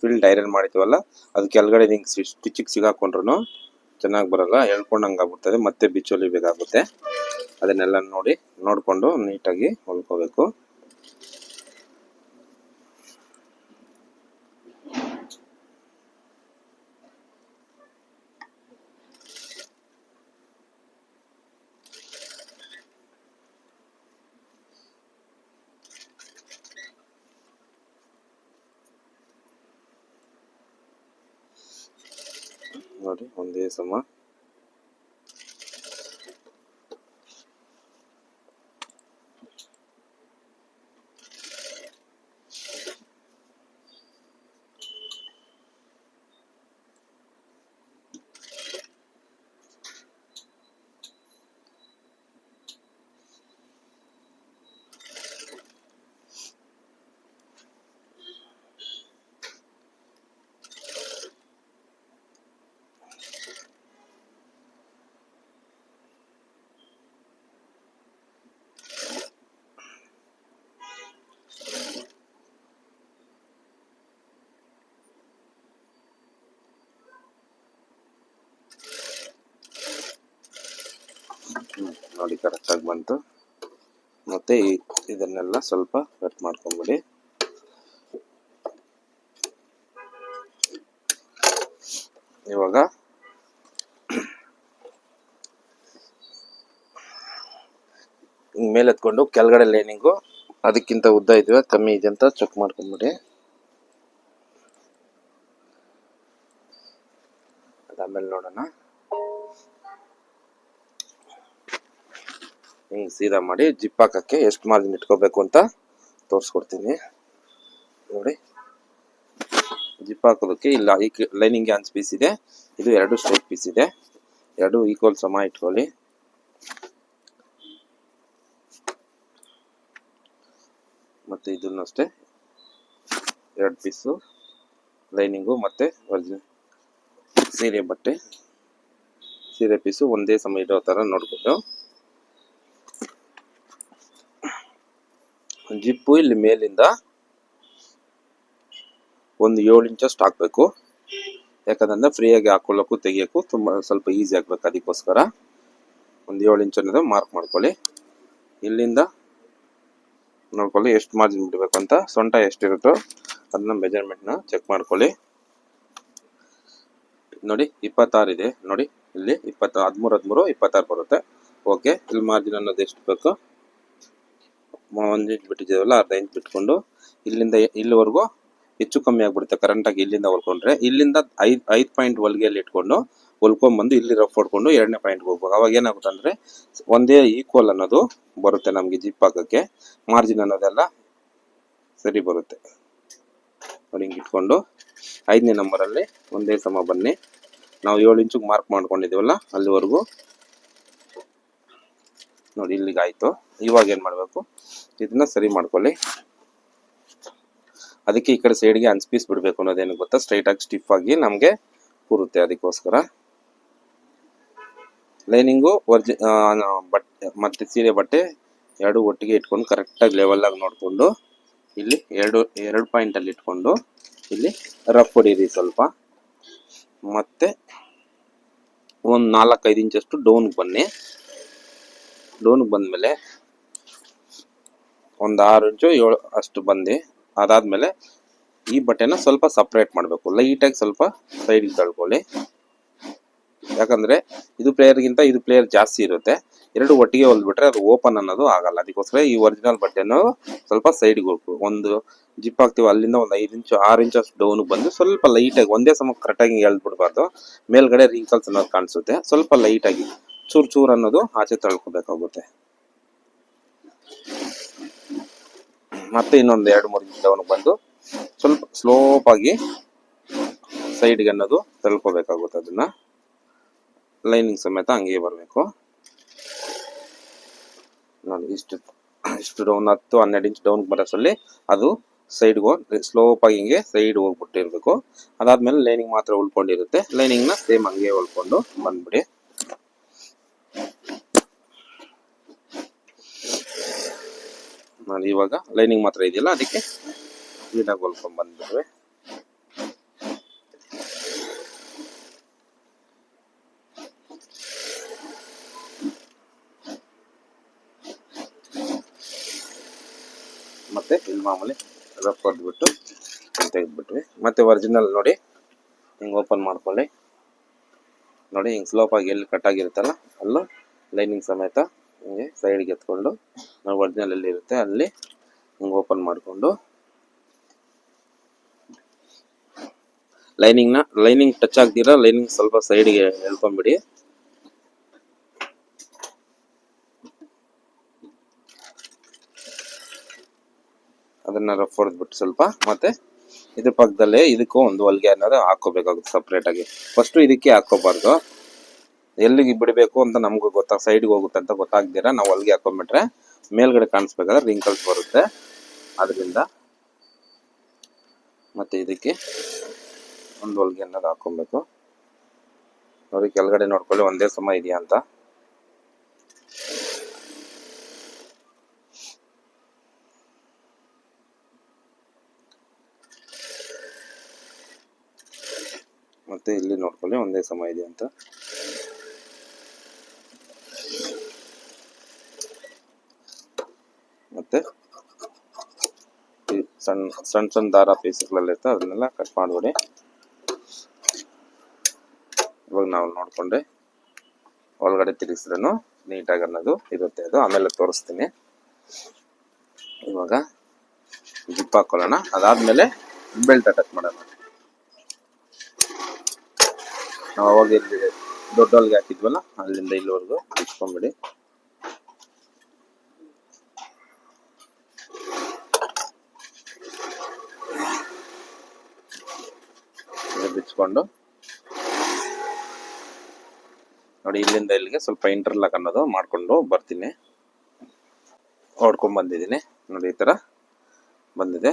ಫಿಲ್ಡ್ ಐರನ್ ಮಾಡಿತೀವಲ್ಲ, ಅದು ಕೆಳಗಡೆ ನಿಂಗೆ ಸ್ಟಿಚಿಗೆ ಸಿಗಾಕೊಂಡ್ರು ಚೆನ್ನಾಗಿ ಬರಲ್ಲ, ಹೇಳ್ಕೊಂಡಂಗೆ ಆಗ್ಬಿಡ್ತದೆ, ಮತ್ತೆ ಬಿಚ್ಚೊಲಿಬೇಕಾಗುತ್ತೆ. ಅದನ್ನೆಲ್ಲ ನೋಡಿಕೊಂಡು ನೀಟಾಗಿ ಹೊಲ್ಕೋಬೇಕು. ನೋಡಿ ಒಂದೇ ಸಮ ನೋಡಿ ಕರೆಕ್ಟಾಗಿ ಬಂತು. ಮತ್ತೆ ಇದನ್ನೆಲ್ಲ ಸ್ವಲ್ಪ ಕಟ್ ಮಾಡ್ಕೊಂಬಿಡಿ. ಇವಾಗ ಮೇಲೆ ಎತ್ಕೊಂಡು ಕೆಳಗಡೆ ಲೈನಿಂಗು ಅದಕ್ಕಿಂತ ಉದ್ದ ಇದೆಯಾ ಕಮ್ಮಿ ಇದೆ ಅಂತ ಚೆಕ್ ಮಾಡ್ಕೊಂಬಿಡಿ. ಅದಾದ್ಮೇಲೆ ನೋಡೋಣ. ಹಿಂಗೆ ಸೀದಾ ಮಾಡಿ ಜಿಪ್ ಹಾಕಕ್ಕೆ ಎಷ್ಟು ಮಾರ್ಜಿನ್ ಇಟ್ಕೋಬೇಕು ಅಂತ ತೋರಿಸ್ಕೊಡ್ತೀನಿ ನೋಡಿ. ಜಿಪ್ ಹಾಕೋದಕ್ಕೆ ಇಲ್ಲ, ಈ ಲೈನಿಂಗ್ ಹ್ಯಾಂಡ್ಸ್ ಪೀಸ್ ಇದೆ, ಇದು 2 ಸ್ಟ್ರೈಟ್ ಪೀಸ್ ಇದೆ, 2 ಈಕ್ವಲ್ ಸಮ ಇಟ್ಕೊಳ್ಳಿ. ಮತ್ತೆ ಇದನ್ನು ಅಷ್ಟೇ 2 ಪೀಸು ಲೈನಿಂಗು ಮತ್ತೆ ಸೀರೆ ಪೀಸು ಒಂದೇ ಸಮ ಇರೋ ಥರ ನೋಡ್ಕೊಂಡು, ಜಿಪ್ಪು ಇಲ್ಲಿ ಮೇಲಿಂದ ಒಂದು 7 ಇಂಚಷ್ಟು ಹಾಕಬೇಕು. ಯಾಕಂದ್ರೆ ಫ್ರೀಯಾಗಿ ಹಾಕೊಳ್ಳೋಕ್ಕೂ ತೆಗಿಯೋಕ್ಕೂ ಸ್ವಲ್ಪ ಈಸಿ ಆಗ್ಬೇಕು. ಅದಕ್ಕೋಸ್ಕರ ಒಂದು 7 ಇಂಚ್ ಅನ್ನೋದು ಮಾರ್ಕ್ ಮಾಡ್ಕೊಳ್ಳಿ. ಇಲ್ಲಿಂದ ನೋಡ್ಕೊಳ್ಳಿ ಎಷ್ಟು ಮಾರ್ಜಿನ್ ಬಿಡಬೇಕು ಅಂತ. ಸೊಂಟ ಎಷ್ಟಿರುತ್ತೋ ಅದನ್ನ ಮೆಜರ್ಮೆಂಟ್ನ ಚೆಕ್ ಮಾಡ್ಕೊಳ್ಳಿ. ನೋಡಿ 26 ಇದೆ ನೋಡಿ, ಇಲ್ಲಿ 20 13 13 26 ಬರುತ್ತೆ. ಓಕೆ, ಇಲ್ಲಿ ಮಾರ್ಜಿನ್ ಅನ್ನೋದು ಎಷ್ಟು ಬೇಕು 1 ಇಂಚ್ ಬಿಟ್ಟಿದ್ದೀವಲ್ಲ, ಅರ್ಧ ಇಂಚ್ ಬಿಟ್ಕೊಂಡು ಇಲ್ಲಿಂದ ಇಲ್ಲಿವರೆಗೂ ಹೆಚ್ಚು ಕಮ್ಮಿ ಆಗ್ಬಿಡುತ್ತೆ ಕರೆಂಟಾಗಿ. ಇಲ್ಲಿಂದ ಹೊಲ್ಕೊಂಡ್ರೆ ಇಲ್ಲಿಂದ 5 ಪಾಯಿಂಟ್ ಹೊಲಿಗೆಯಲ್ಲಿ ಇಟ್ಕೊಂಡು ಹೊಲ್ಕೊಂಡ್ಬಂದು ಇಲ್ಲಿ ರಫ್ ಹೊಡ್ಕೊಂಡು 2ನೇ ಪಾಯಿಂಟ್ಗೆ ಹೋಗ್ಬೇಕು. ಅವಾಗ ಏನಾಗುತ್ತೆ ಅಂದರೆ ಒಂದೇ ಈಕ್ವಲ್ ಅನ್ನೋದು ಬರುತ್ತೆ ನಮಗೆ ಜಿಪ್ ಹಾಕೋಕ್ಕೆ. ಮಾರ್ಜಿನ್ ಅನ್ನೋದೆಲ್ಲ ಸರಿ ಬರುತ್ತೆ ನೋಡಿ. ಹಿಂಗೆ ಇಟ್ಕೊಂಡು 5ನೇ ನಂಬರಲ್ಲಿ ಒಂದೇ ಸಮ ಬನ್ನಿ. ನಾವು 7 ಇಂಚಿಗೆ ಮಾರ್ಕ್ ಮಾಡ್ಕೊಂಡಿದ್ದೀವಲ್ಲ ಅಲ್ಲಿವರೆಗೂ ನೋಡಿ, ಇಲ್ಲಿಗೆ ಆಯಿತು. ಇವಾಗ ಏನು ಮಾಡಬೇಕು, ಇದನ್ನ ಸರಿ ಮಾಡ್ಕೊಳ್ಳಿ. ಅದಕ್ಕೆ ಈ ಕಡೆ ಸೈಡ್ಗೆ ಹಂಚ್ ಪೀಸ್ ಬಿಡಬೇಕು ಅನ್ನೋದೇನು ಗೊತ್ತಾ, ಸ್ಟ್ರೈಟಾಗಿ ಸ್ಟಿಫ್ ಆಗಿ ನಮಗೆ ಕೂರುತ್ತೆ. ಅದಕ್ಕೋಸ್ಕರ ಲೈನಿಂಗು ಬಟ್ಟೆ ಮತ್ತು ಸೀರೆ ಬಟ್ಟೆ ಎರಡು ಒಟ್ಟಿಗೆ ಇಟ್ಕೊಂಡು ಕರೆಕ್ಟಾಗಿ ಲೆವೆಲಾಗಿ ನೋಡಿಕೊಂಡು ಇಲ್ಲಿ ಎರಡು ಪಾಯಿಂಟಲ್ಲಿ ಇಟ್ಕೊಂಡು ಇಲ್ಲಿ ರಫ್ ಹೊಡೀರಿ ಸ್ವಲ್ಪ. ಮತ್ತು ಒಂದು 4-5 ಇಂಚಷ್ಟು ಡೌನ್ಗೆ ಬನ್ನಿ. ಡೌನ್ಗೆ ಬಂದಮೇಲೆ ಒಂದು 6 ಇಂಚು 7 ಅಷ್ಟು ಬಂದು ಅದಾದಮೇಲೆ ಈ ಬಟ್ಟೆನ ಸ್ವಲ್ಪ ಸಪ್ರೇಟ್ ಮಾಡಬೇಕು. ಲೈಟಾಗಿ ಸ್ವಲ್ಪ ಸೈಡಿಗೆ ತಳ್ಕೊಳ್ಳಿ. ಯಾಕಂದರೆ ಇದು ಪ್ಲೇಯರ್ಗಿಂತ ಇದು ಪ್ಲೇಯರ್ ಜಾಸ್ತಿ ಇರುತ್ತೆ. ಎರಡು ಒಟ್ಟಿಗೆ ಹೊಲ್ಬಿಟ್ರೆ ಅದು ಓಪನ್ ಅನ್ನೋದು ಆಗಲ್ಲ. ಅದಕ್ಕೋಸ್ಕರ ಈ ಒರಿಜಿನಲ್ ಬಟ್ಟೆನೂ ಸ್ವಲ್ಪ ಸೈಡ್ಗೆ ಹೋಗ್ಬೇಕು. ಒಂದು ಜಿಪ್ ಹಾಕ್ತೀವಿ ಅಲ್ಲಿಂದ ಒಂದು 5 ಇಂಚು 6 ಇಂಚು ಅಷ್ಟು ಡೌನ್ಗೆ ಬಂದು ಸ್ವಲ್ಪ ಲೈಟಾಗಿ ಒಂದೇ ಸಮ ಕರೆಕ್ಟಾಗಿ ಎಳ್ಬಿಡ್ಬಾರ್ದು. ಮೇಲ್ಗಡೆ ರಿಂಕಲ್ಸ್ ಅನ್ನೋದು ಕಾಣಿಸುತ್ತೆ. ಸ್ವಲ್ಪ ಲೈಟಾಗಿ ಚೂರು ಅನ್ನೋದು ಆಚೆ ತಳ್ಕೊಬೇಕಾಗುತ್ತೆ. ಮತ್ತೆ ಇನ್ನೊಂದು 2-3 ಇಂಚ್ ಡೌನ್ಗೆ ಬಂದು ಸ್ವಲ್ಪ ಸ್ಲೋಪಾಗಿ ಸೈಡ್ಗೆ ಅನ್ನೋದು ತಳ್ಕೊಬೇಕಾಗುತ್ತೆ. ಅದನ್ನ ಲೈನಿಂಗ್ ಸಮೇತ ಹಂಗೆ ಬರಬೇಕು ನೋಡಿ. ಇಷ್ಟು ಡೌನ್ 10-12 ಇಂಚ್ ಡೌನ್ಗೆ ಬರೋಸಲ್ಲಿ ಅದು ಸೈಡ್ಗೆ ಸ್ಲೋಪಾಗಿ ಹಿಂಗೆ ಸೈಡ್ ಹೋಗ್ಬಿಟ್ಟಿರ್ಬೇಕು. ಅದಾದ್ಮೇಲೆ ಲೈನಿಂಗ್ ಮಾತ್ರ ಉಳ್ಕೊಂಡಿರುತ್ತೆ. ಲೈನಿಂಗ್ನ ಸೇಮ್ ಹಂಗೆ ಹೊಲ್ಕೊಂಡು ಬಂದ್ಬಿಡಿ. ನಾನು ಇವಾಗ ಲೈನಿಂಗ್ ಮಾತ್ರ ಇದೆಯಲ್ಲ ಅದಕ್ಕೆ ನೀಟಾಗಿ ಹೊಲ್ಕೊಂಡು ಬಂದ್ಬಿಟ್ರೆ ಮತ್ತೆ ಇಲ್ಲಿ ಮಾಮೂಲಿ ರಫ್ ಹೊಡೆದ್ಬಿಟ್ಟು ತೆಗೆದ್ಬಿಟ್ವಿ. ಮತ್ತೆ ಒರಿಜಿನಲ್ ನೋಡಿ ಹಿಂಗೆ ಓಪನ್ ಮಾಡ್ಕೊಳ್ಳಿ. ನೋಡಿ ಹಿಂಗೆ ಸ್ಲೋಪಾಗಿ ಎಲ್ಲಿ ಕಟ್ ಆಗಿರುತ್ತಲ್ಲ ಅಲ್ಲೂ ಲೈನಿಂಗ್ ಸಮೇತ ಹಿಂಗೆ ಸೈಡ್ಗೆ ಎತ್ಕೊಂಡು ನಾವು ಒರಿಜಿನಲ್ ಎಲ್ಲಿ ಇರುತ್ತೆ ಅಲ್ಲಿ ಹಿಂಗೆ ಓಪನ್ ಮಾಡಿಕೊಂಡು ಲೈನಿಂಗ್ ಟಚ್ ಆಗ್ದಿರ ಲೈನಿಂಗ್ ಸ್ವಲ್ಪ ಸೈಡ್ಗೆ ಎಳ್ಕೊಂಬಿಡಿ. ಅದನ್ನ ರಫ್ ಹೊಡೆದ್ಬಿಟ್ಟು ಸ್ವಲ್ಪ ಮತ್ತೆ ಇದ್ರ ಪಕ್ಕದಲ್ಲೇ ಇದಕ್ಕೂ ಒಂದು ಹೊಲಿಗೆ ಅನ್ನೋದು ಹಾಕೋಬೇಕಾಗುತ್ತೆ ಸಪ್ರೇಟಾಗಿ. ಫಸ್ಟು ಇದಕ್ಕೆ ಹಾಕೋಬಾರ್ದು. ಎಲ್ಲಿಗೆ ಬಿಡಬೇಕು ಅಂತ ನಮಗೂ ಸೈಡ್ಗೆ ಹೋಗುತ್ತೆ ಅಂತ ಗೊತ್ತಾಗ್ದಿರ ನಾವು ಹೊಲಿಗೆ ಹಾಕೊಂಡ್ಬಿಟ್ರೆ ಮೇಲ್ಗಡೆ ಕಾಣಿಸ್ಬೇಕಾದ್ರೆ ರಿಂಕಲ್ಸ್ ಬರುತ್ತೆ. ಅದರಿಂದ ಮತ್ತೆ ಇದಕ್ಕೆ ಒಂದು ಹೊಲಿಗೆ ಅನ್ನೋದು ಹಾಕೊಬೇಕು ನೋಡಿ. ಕೆಳಗಡೆ ನೋಡ್ಕೊಳ್ಳಿ ಒಂದೇ ಸಮ ಇದೆಯಾ ಅಂತ. ಮತ್ತೆ ಇಲ್ಲಿ ನೋಡ್ಕೊಳ್ಳಿ ಒಂದೇ ಸಮ ಇದೆ ಅಂತ. ಮತ್ತೆ ಸಣ್ಣ ದಾರ ಪೀಸ್ಗಳೆಲ್ಲ ಇರ್ತವೆ ಅದನ್ನೆಲ್ಲ ಕಟ್ ಮಾಡ್ಬಿಡಿ. ಇವಾಗ ನಾವು ನೋಡ್ಕೊಂಡೆ ಒಳಗಡೆ ತಿರುಗಿಸ್ರೂ ನೀಟಾಗಿ ಅನ್ನೋದು ಇರುತ್ತೆ. ಅದು ಆಮೇಲೆ ತೋರಿಸ್ತೀನಿ. ಇವಾಗ ಜಿಪ್ ಹಾಕೊಳ್ಳೋಣ. ಅದಾದ್ಮೇಲೆ ಬೆಲ್ಟ್ ಅಟ್ಯಾಚ್ ಮಾಡೋಣ. ನಾವು ಅವಾಗ ಇಲ್ಲಿ ದೊಡ್ಡ ಹೊಲಿಗೆ ಹಾಕಿದ್ವಲ್ಲ ಅಲ್ಲಿಂದ ಇಲ್ಲಿವರೆಗೂ ಬಿಚ್ಕೊಂಡ್ಬಿಡಿ. ಬಿಚ್ಕೊಂಡು ನೋಡಿ ಇಲ್ಲಿಂದ ಇಲ್ಲಿಗೆ ಸ್ವಲ್ಪ ಇಂಟರ್ಲಾಕ್ ಅನ್ನೋದು ಮಾಡ್ಕೊಂಡು ಬರ್ತೀನಿ. ಹೊಡ್ಕೊಂಡ್ ಬಂದಿದ್ದೀನಿ ನೋಡಿ, ಈ ತರ ಬಂದಿದೆ.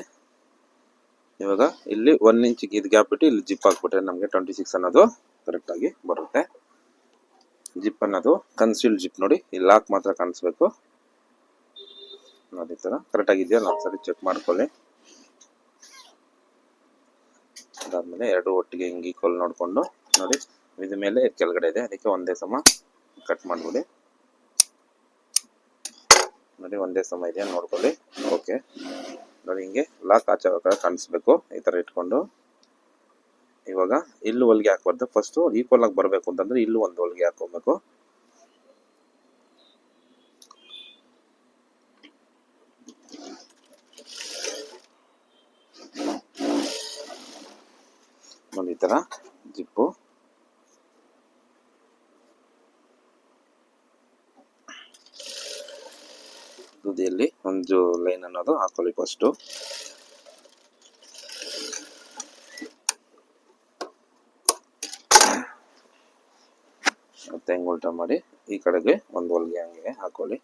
ಇವಾಗ ಇಲ್ಲಿ 1 ಇಂಚಿಗೆ ಇದು ಗ್ಯಾಪ್ ಬಿಟ್ಟು ಇಲ್ಲಿ ಜಿಪ್ ಹಾಕ್ಬಿಟ್ರೆ ನಮಗೆ 26 ಅನ್ನೋದು ಕರೆಕ್ಟ್ ಆಗಿ ಬರುತ್ತೆ. ಜಿಪ್ ಅನ್ನೋದು ಕನ್ಸೀಲ್ಡ್ ಜಿಪ್ ನೋಡಿ, ಇಲ್ಲಿ ಲಾಕ್ ಮಾತ್ರ ಕಾಣಿಸ್ಬೇಕು ನೋಡಿ. ಈ ತರ ಕರೆಕ್ಟ್ ಆಗಿದೆಯಾ ನಾವು ಸರಿ ಚೆಕ್ ಮಾಡ್ಕೊಳ್ಳಿ. ಅದಾದ್ಮೇಲೆ ಎರಡು ಒಟ್ಟಿಗೆ ಹಿಂಗೆ ಈಕ್ವಲ್ ನೋಡ್ಕೊಂಡು ನೋಡಿ, ಇದ್ರ ಮೇಲೆ ಕೆಳಗಡೆ ಇದೆ ಅದಕ್ಕೆ ಒಂದೇ ಸಮ ಕಟ್ ಮಾಡ್ಬಿಡಿ. ನೋಡಿ ಒಂದೇ ಸಮ ಇದೆಯಾ ನೋಡ್ಕೊಳ್ಳಿ. ಓಕೆ ನೋಡಿ, ಹಿಂಗೆ ಲಾಕ್ ಆಚೆ ಕಡೆ ಕಾಣಿಸ್ಬೇಕು. ಈ ಥರ ಇಟ್ಕೊಂಡು ಇವಾಗ ಇಲ್ಲೂ ಹೊಲಿಗೆ ಹಾಕ್ಬಾರ್ದು. ಫಸ್ಟು ಈಕ್ವಲ್ ಆಗಿ ಬರಬೇಕು ಅಂತಂದ್ರೆ ಇಲ್ಲೂ ಒಂದು ಹೊಲಿಗೆ ಹಾಕೋಬೇಕು. ನೋಡಿ ಈ ಥರ ಜಿಪ್ಪು ತುದಿಯಲ್ಲಿ ಒಂದು ಲೈನ್ ಅನ್ನೋದು ಹಾಕೊಳ್ಳಿ ಫಸ್ಟು. ಮತ್ತೆ ಹೆಂಗೆ ಉಲ್ಟಾ ಮಾಡಿ ಈ ಕಡೆಗೆ ಒಂದು ಹೊಲಿಗೆ ಹಂಗೆ ಹಾಕೊಳ್ಳಿ.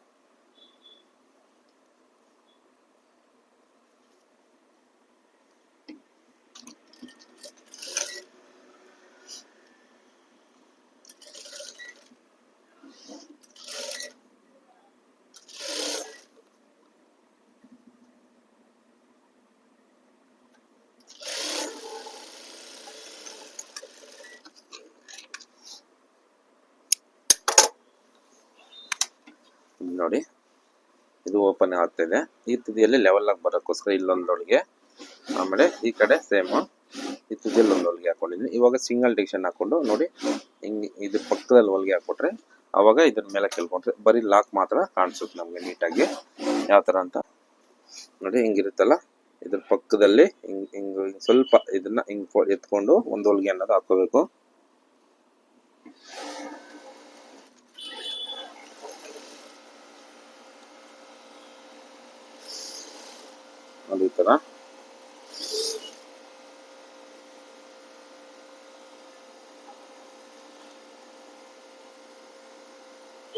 ನೋಡಿ ಇದು ಓಪನ್ ಆಗ್ತಿದೆ. ಈ ತುದಿಯಲ್ಲಿ ಲೆವೆಲ್ ಆಗಿ ಬರೋಕ್ಕೋಸ್ಕರ ಇಲ್ಲೊಂದು ಹೊಲಿಗೆ, ಆಮೇಲೆ ಈ ಕಡೆ ಸೇಮು ಈ ತುದಿಯಲ್ಲಿ ಒಂದು ಹೊಲಿಗೆ ಹಾಕೊಂಡಿದ್ದೀನಿ. ಇವಾಗ ಸಿಂಗಲ್ ಡಿಕ್ಷನ್ ಹಾಕೊಂಡು ನೋಡಿ ಹಿಂಗೆ ಇದ್ರ ಪಕ್ಕದಲ್ಲಿ ಹೊಲಿಗೆ ಹಾಕ್ಬಿಟ್ರೆ ಅವಾಗ ಇದ್ರ ಮೇಲೆ ಕೇಳ್ಕೊಂಡ್ರೆ ಬರೀ ಲಾಕ್ ಮಾತ್ರ ಕಾಣಿಸುತ್ತೆ ನಮಗೆ ನೀಟಾಗಿ. ಯಾವ ಥರ ಅಂತ ನೋಡಿ, ಹಿಂಗಿರುತ್ತಲ್ಲ ಇದ್ರ ಪಕ್ಕದಲ್ಲಿ ಹಿಂಗೆ ಸ್ವಲ್ಪ ಇದನ್ನ ಹಿಂಗೆ ಎತ್ಕೊಂಡು ಒಂದು ಹೊಲಿಗೆ ಅನ್ನೋದು ಹಾಕೋಬೇಕು. ನೋಡಿ ಈ ಥರ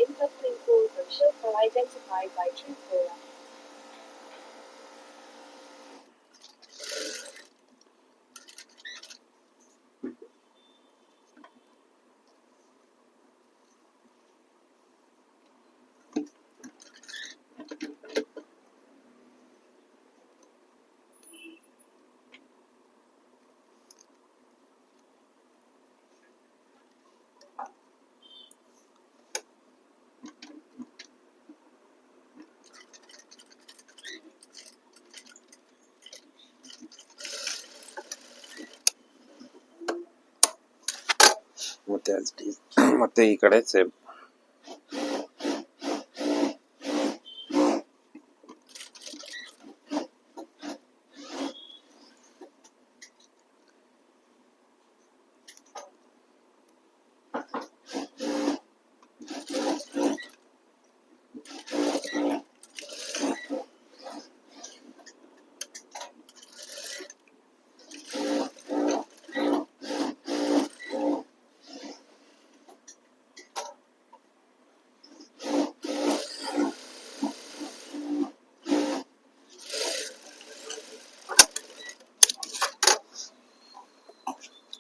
Incoming call from Shilpa identified by Truecaller. ಮತ್ತೆ ಈ ಕಡೆ ಸೇಮ್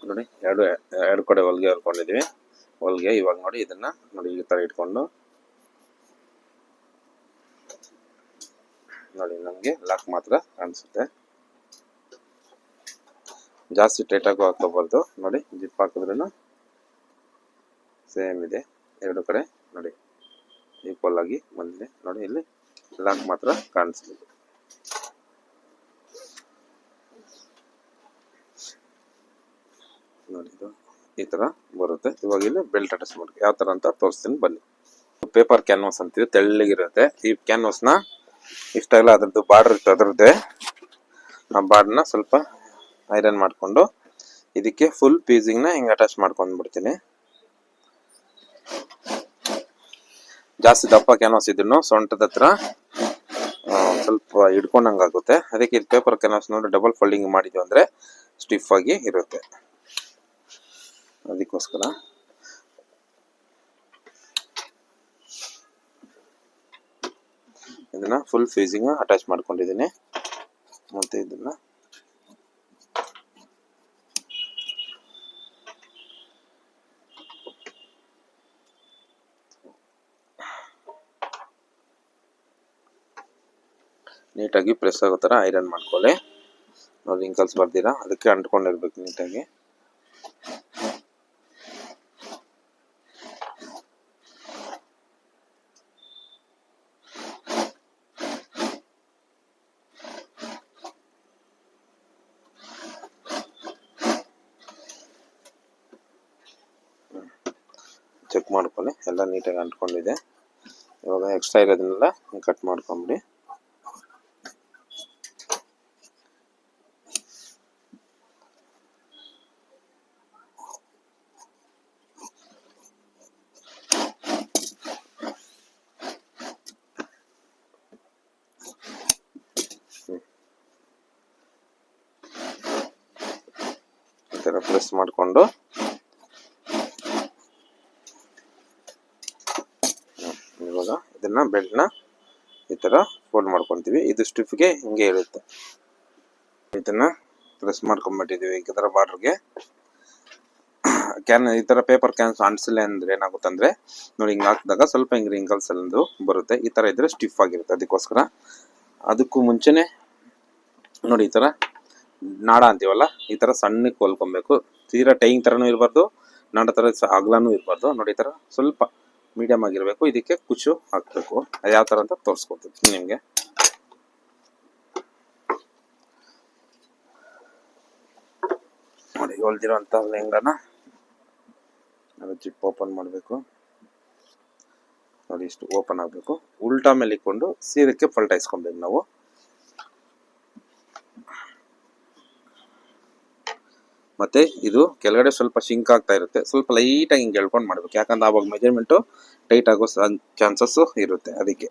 ನೋಡಿ ಎರಡು ಕಡೆ ಹೊಲಿಗೆ ಹೊಲ್ಕೊಂಡಿದೀವಿ. ಹೊಲಿಗೆ ಇವಾಗ ನೋಡಿ ಇದನ್ನ ನೋಡಿ ಈ ತರ ಇಟ್ಕೊಂಡು ನೋಡಿ ನಮ್ಗೆ ಲಾಕ್ ಮಾತ್ರ ಕಾಣಿಸುತ್ತೆ. ಜಾಸ್ತಿ ಟೈಟ್ ಆಗು ಹಾಕೋಬಾರ್ದು. ನೋಡಿ ಜಿಪ್ ಹಾಕಿದ್ರೂ ಸೇಮ್ ಇದೆ. ಎರಡು ಕಡೆ ನೋಡಿ ಈಕ್ವಲ್ ಆಗಿ ಬಂದಿದೆ. ನೋಡಿ ಇಲ್ಲಿ ಲಾಕ್ ಮಾತ್ರ ಕಾಣಿಸ್ಬೇಕು. ನೋಡಿ ಇದು ಈ ತರ ಬರುತ್ತೆ. ಇವಾಗ ಇಲ್ಲಿ ಬೆಲ್ಟ್ ಅಟ್ಯಾಚ್ ಮಾಡಿ ಯಾವ ತರ ಅಂತ ತೋರಿಸ್ತೀನಿ ಬನ್ನಿ. ಪೇಪರ್ ಕ್ಯಾನ್ವಾಸ್ ಅಂತೀವಿ, ತೆಳ್ಳಗಿರುತ್ತೆ. ಈ ಕ್ಯಾನ್ವಾಸ್ ನ ಇಷ್ಟಾಗಲ್ಲ ಅದ್ರದ್ದು ಬಾರ್ಡರ್ ಇತ್ತು, ಅದ್ರದ್ದೇ ಆ ಬಾರ್ಡರ್ನ ಸ್ವಲ್ಪ ಐರನ್ ಮಾಡ್ಕೊಂಡು ಇದಕ್ಕೆ ಫುಲ್ ಪೀಸಿಂಗ್ ನ ಹಿಂಗೆ ಅಟ್ಯಾಚ್ ಮಾಡ್ಕೊಂಡ್ಬಿಡ್ತೀನಿ. ಜಾಸ್ತಿ ದಪ್ಪ ಕ್ಯಾನ್ವಾಸ್ ಇದ್ರು ಸೊಂಟದ ಹತ್ರ ಸ್ವಲ್ಪ ಹಿಡ್ಕೊಂಡಂಗಾಗುತ್ತೆ. ಅದಕ್ಕೆ ಇದು ಪೇಪರ್ ಕ್ಯಾನ್ವಾಸ್ ನೋಡಿ ಡಬಲ್ ಫೋಲ್ಡಿಂಗ್ ಮಾಡಿದ್ವಿ ಅಂದ್ರೆ ಸ್ಟಿಫ್ ಆಗಿ ಇರುತ್ತೆ. ಅದಕ್ಕೋಸ್ಕರ ಇದನ್ನ ಫುಲ್ ಫೀಸಿಂಗ್ ಅಟ್ಯಾಚ್ ಮಾಡ್ಕೊಂಡಿದ್ದೀನಿ. ಮತ್ತೆ ಇದನ್ನ ನೀಟಾಗಿ ಪ್ರೆಸ್ ಆಗೋ ತರ ಐರನ್ ಮಾಡ್ಕೊಳ್ಳಿ. ನೋಡಿ ರಿಂಕಲ್ಸ್ ಬರ್ದಿರಾ, ಅದಕ್ಕೆ ಅಂಟ್ಕೊಂಡಿರ್ಬೇಕು ನೀಟಾಗಿ. ಚೆಕ್ ಮಾಡ್ಕೊಳ್ಳಿ, ಎಲ್ಲ ನೀಟಾಗಿ ಅಂಟ್ಕೊಂಡಿದೆ. ಇವಾಗ ಎಕ್ಸ್ಟ್ರಾ ಇರೋದನ್ನೆಲ್ಲ ಕಟ್ ಮಾಡ್ಕೊಂಬಿಡಿ. ಈ ಥರ ಪ್ರೆಸ್ ಮಾಡಿಕೊಂಡು ಇವಾಗ ಇದನ್ನ ಬೆಲ್ಟ್ನ ಈ ಥರ ಫೋಲ್ಡ್ ಮಾಡ್ಕೊತೀವಿ. ಇದು ಸ್ಟಿಫ್ಗೆ ಹಿಂಗೆ ಇರುತ್ತೆ. ಇದನ್ನ ಪ್ರೆಸ್ ಮಾಡ್ಕೊಂಡ್ಬಿಟ್ಟಿದ್ದೀವಿ ಈ ಥರ ಬಾರ್ಡ್ರಿಗೆ. ಕ್ಯಾನ್ ಈ ಥರ ಪೇಪರ್ ಕ್ಯಾನ್ಸ್ ಅಂಟಿಸಿಲ್ಲ ಅಂದ್ರೆ ಏನಾಗುತ್ತೆ ಅಂದರೆ ನೋಡಿ, ಹಿಂಗೆ ಹಾಕಿದಾಗ ಸ್ವಲ್ಪ ಹಿಂಗೆ ರಿಂಕಲ್ಸ್ ಎಲ್ಲದು ಬರುತ್ತೆ. ಈ ಥರ ಇದ್ರೆ ಸ್ಟಿಫ್ ಆಗಿರುತ್ತೆ. ಅದಕ್ಕೋಸ್ಕರ ಅದಕ್ಕೂ ಮುಂಚೆನೆ ನೋಡಿ, ಈ ಥರ ನಾಡ ಅಂತೀವಲ್ಲ, ಈ ಥರ ಸಣ್ಣಕ್ಕೆ ಹೊಲ್ಕೊಬೇಕು. ತೀರಾ ಟೈಂಗ್ ಥರನೂ ಇರಬಾರ್ದು, ನಾಡ ಥರ ಅಗಲನೂ ಇರಬಾರ್ದು. ನೋಡಿ, ಈ ಥರ ಸ್ವಲ್ಪ ಮೀಡಿಯಮ್ ಆಗಿರಬೇಕು. ಇದಕ್ಕೆ ಕುಚ್ಚು ಹಾಕಬೇಕು. ಅದು ಯಾವ ಥರ ಅಂತ ತೋರಿಸ್ಕೊಡ್ತೀನಿ ನಿಮಗೆ. ನೋಡಿ, ಹೊಲ್ದಿರೋಂಥ ಲೆಹಂಗಾನ ಅದು ಜಿಪ್ ಓಪನ್ ಮಾಡಬೇಕು. ನೋಡಿ, ಇಷ್ಟು ಓಪನ್ ಆಗಬೇಕು. ಉಲ್ಟಾ ಮೇಲೆ ಇಟ್ಕೊಂಡು ಸೀದಕ್ಕೆ ಪಲ್ಟಾಯಿಸ್ಕೊಬೇಕು ನಾವು. ಮತ್ತೆ ಇದು ಕೆಳಗಡೆ ಸ್ವಲ್ಪ ಶಿಂಕ್ ಆಗ್ತಾ ಇರುತ್ತೆ. ಸ್ವಲ್ಪ ಲೈಟಾಗಿ ಹಿಂಗೆ ಎಳ್ಕೊಂಡು ಮಾಡ್ಬೇಕು, ಯಾಕಂದ್ರೆ ಆವಾಗ ಮೆಜರ್ಮೆಂಟು ಟೈಟ್ ಆಗೋ ಚಾನ್ಸಸ್ ಇರುತ್ತೆ. ಅದಕ್ಕೆ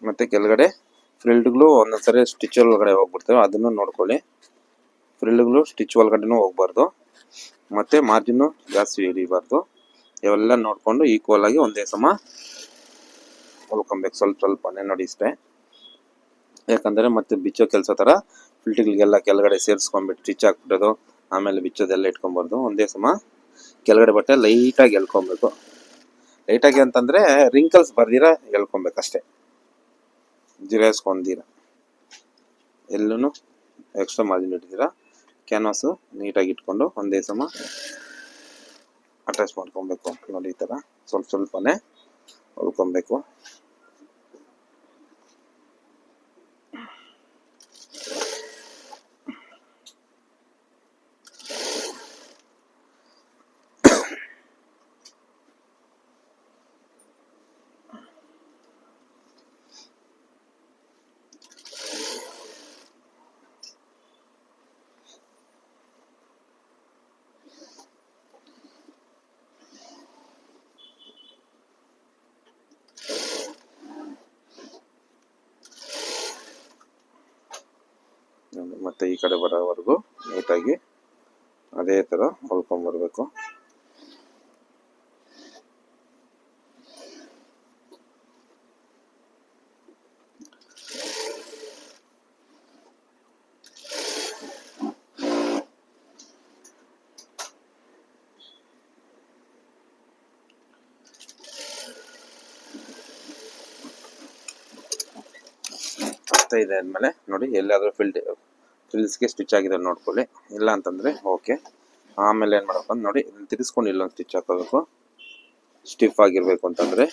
ಮತ್ತೆ ಕೆಳಗಡೆ ಫ್ರಿಲ್ಡ್ಗಳು ಒಂದೊಂದ್ಸರಿ ಸ್ಟಿಚ್ ಒಳಗಡೆ ಹೋಗ್ಬಿಡ್ತೇವೆ, ಅದನ್ನು ನೋಡ್ಕೊಳ್ಳಿ. ಫ್ರಿಲ್ಡ್ಗಳು ಸ್ಟಿಚ್ ಒಳಗಡೆನೂ ಹೋಗ್ಬಾರ್ದು, ಮತ್ತೆ ಮಾರ್ಜಿನ್ನು ಜಾಸ್ತಿ ಹಿಡಿಬಾರ್ದು. ಇವೆಲ್ಲ ನೋಡಿಕೊಂಡು ಈಕ್ವಲ್ ಆಗಿ ಒಂದೇ ಸಮ ಹೊಲ್ಕೊಬೇಕು. ಸ್ವಲ್ಪನೇ ನೋಡಿ ಇಷ್ಟೇ, ಯಾಕಂದರೆ ಮತ್ತೆ ಬಿಚ್ಚೋ ಕೆಲಸ ಥರ ಫಿಲ್ಟ್ಗಳಿಗೆಲ್ಲ ಕೆಳಗಡೆ ಸೇರಿಸ್ಕೊಂಡ್ಬಿಟ್ಟು ಸ್ಟಿಚ್ ಹಾಕ್ಬಿಡೋದು, ಆಮೇಲೆ ಬಿಚ್ಚೋದೆಲ್ಲ ಇಟ್ಕೊಬಾರ್ದು. ಒಂದೇ ಸಮ ಕೆಳಗಡೆ ಬಟ್ಟೆ ಲೈಟಾಗಿ ಎಳ್ಕೊಬೇಕು. ಲೈಟಾಗಿ ಅಂತಂದರೆ ರಿಂಕಲ್ಸ್ ಬರ್ದಿರ ಎಳ್ಕೊಬೇಕಷ್ಟೇ, ಜಿರಾಯಿಸ್ಕೊಂಡೀರ. ಎಲ್ಲೂ ಎಕ್ಸ್ಟ್ರಾ ಮಾರ್ಜಿನ್ ಇಟ್ಟಿದ್ದೀರ. ಕ್ಯಾನ್ವಾಸು ನೀಟಾಗಿ ಇಟ್ಕೊಂಡು ಒಂದೇ ಸಮ ಅಟ್ಯಾಚ್ ಮಾಡ್ಕೊಬೇಕು. ನೋಡಿ, ಈ ಥರ ಸ್ವಲ್ಪನೇ ಹೊಲ್ಕೊಬೇಕು. ಮತ್ತೆ ಈ ಕಡೆ ಬರೋವರೆಗೂ ನೀಟಾಗಿ ಅದೇ ಥರ ಹೊಲ್ಕೊಂಡ್ಬರ್ಬೇಕು. ಇದೆ ಆದಮೇಲೆ ನೋಡಿ, ಎಲ್ಲಾದರೂ ಫ್ರಿಲ್ಸ್ಗೆ ಸ್ಟಿಚ್ ಆಗಿದೆ ನೋಡ್ಕೊಳ್ಳಿ. ಇಲ್ಲ ಅಂತಂದರೆ ಓಕೆ. ಆಮೇಲೆ ಏನು ಮಾಡಬೇಕು ಅಂತ ನೋಡಿ, ಇದನ್ನು ತಿರ್ಸ್ಕೊಂಡು ಇಲ್ಲೊಂದು ಸ್ಟಿಚ್ ಹಾಕೋಬೇಕು. ಸ್ಟಿಫ್ ಆಗಿರಬೇಕು ಅಂತಂದರೆ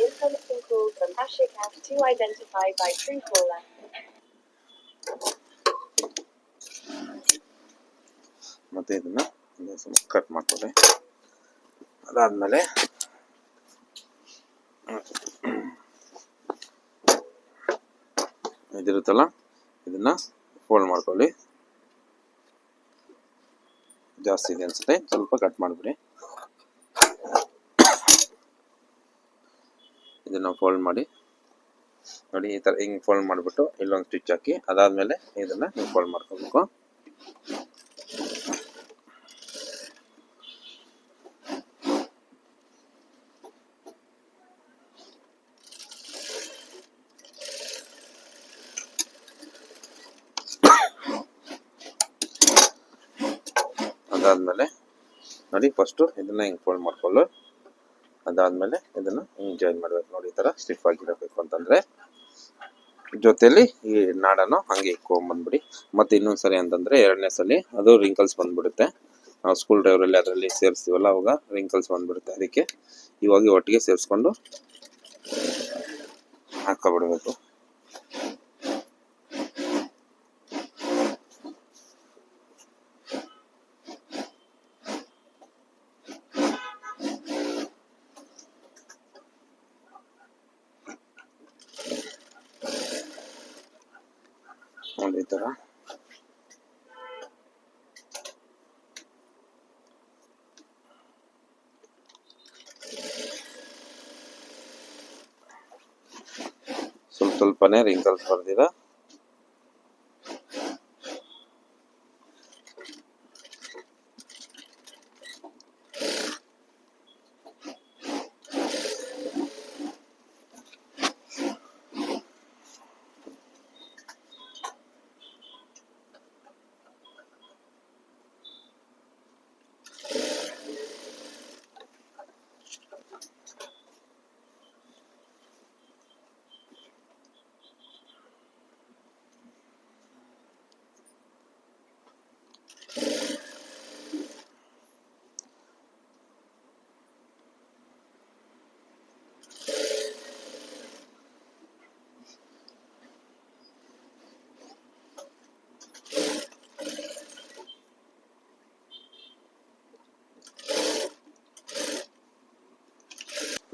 Incoming call from Ashik at 2 identified by Truecaller. ಮತ್ತು ಇದನ್ನು ಕಟ್ ಮಾಡ್ಕೊಳ್ಳಿ. ಅದಾದಮೇಲೆ ಇದಿರುತ್ತಲ್ಲ, ಇದನ್ನು ಫೋಲ್ಡ್ ಮಾಡ್ಕೊಳ್ಳಿ. ಜಾಸ್ತಿ ಇದೆ ಅನಿಸುತ್ತೆ, ಸ್ವಲ್ಪ ಕಟ್ ಮಾಡಿಬಿಡಿ. ಇದನ್ನು ಫೋಲ್ಡ್ ಮಾಡಿ ನೋಡಿ, ಈ ಥರ ಹಿಂಗೆ ಫೋಲ್ಡ್ ಮಾಡಿಬಿಟ್ಟು ಇಲ್ಲೊಂದು ಸ್ಟಿಚ್ ಹಾಕಿ, ಅದಾದಮೇಲೆ ಇದನ್ನು ಹಿಂಗೆ ಫೋಲ್ಡ್ ಮಾಡ್ಕೋಬೇಕು. ಅದಾದ್ಮೇಲೆ ನೋಡಿ ಫಸ್ಟು ಇದನ್ನ ಹಿಂಗೆ ಫೋಲ್ಡ್ ಮಾಡ್ಕೊಳ್ಳು. ಅದಾದ್ಮೇಲೆ ಇದನ್ನ ಹಿಂಗೆ ಜಾಯಿನ್ ಮಾಡ್ಬೇಕು ನೋಡಿ, ಈ ತರ ಸ್ಟಿಫ್ ಆಗಿರಬೇಕು ಅಂತಂದ್ರೆ. ಜೊತೆಲಿ ಈ ನಾಡನ್ನು ಹಂಗೆ ಇಟ್ಕೊಂಡ್ಬಂದ್ಬಿಡಿ. ಮತ್ತೆ ಇನ್ನೊಂದ್ಸರಿ ಅಂತಂದ್ರೆ ಎರಡನೇ ಸಲ ಅದು ರಿಂಕಲ್ಸ್ ಬಂದ್ಬಿಡುತ್ತೆ. ನಾವು ಸ್ಕೂಲ್ ಡ್ರೈವರಲ್ಲಿ ಅದರಲ್ಲಿ ಸೇರಿಸ್ತೀವಲ್ಲ ಅವಾಗ ರಿಂಕಲ್ಸ್ ಬಂದ್ಬಿಡುತ್ತೆ. ಅದಕ್ಕೆ ಇವಾಗ ಒಟ್ಟಿಗೆ ಸೇರಿಸ್ಕೊಂಡು ಹಾಕೊಬಿಡ್ಬೇಕು. ನೋಡಿ ಈ ತರ ಸ್ವಲ್ಪನೇ ರಿಂಕಲ್ಸ್ ಬರ್ದಿರ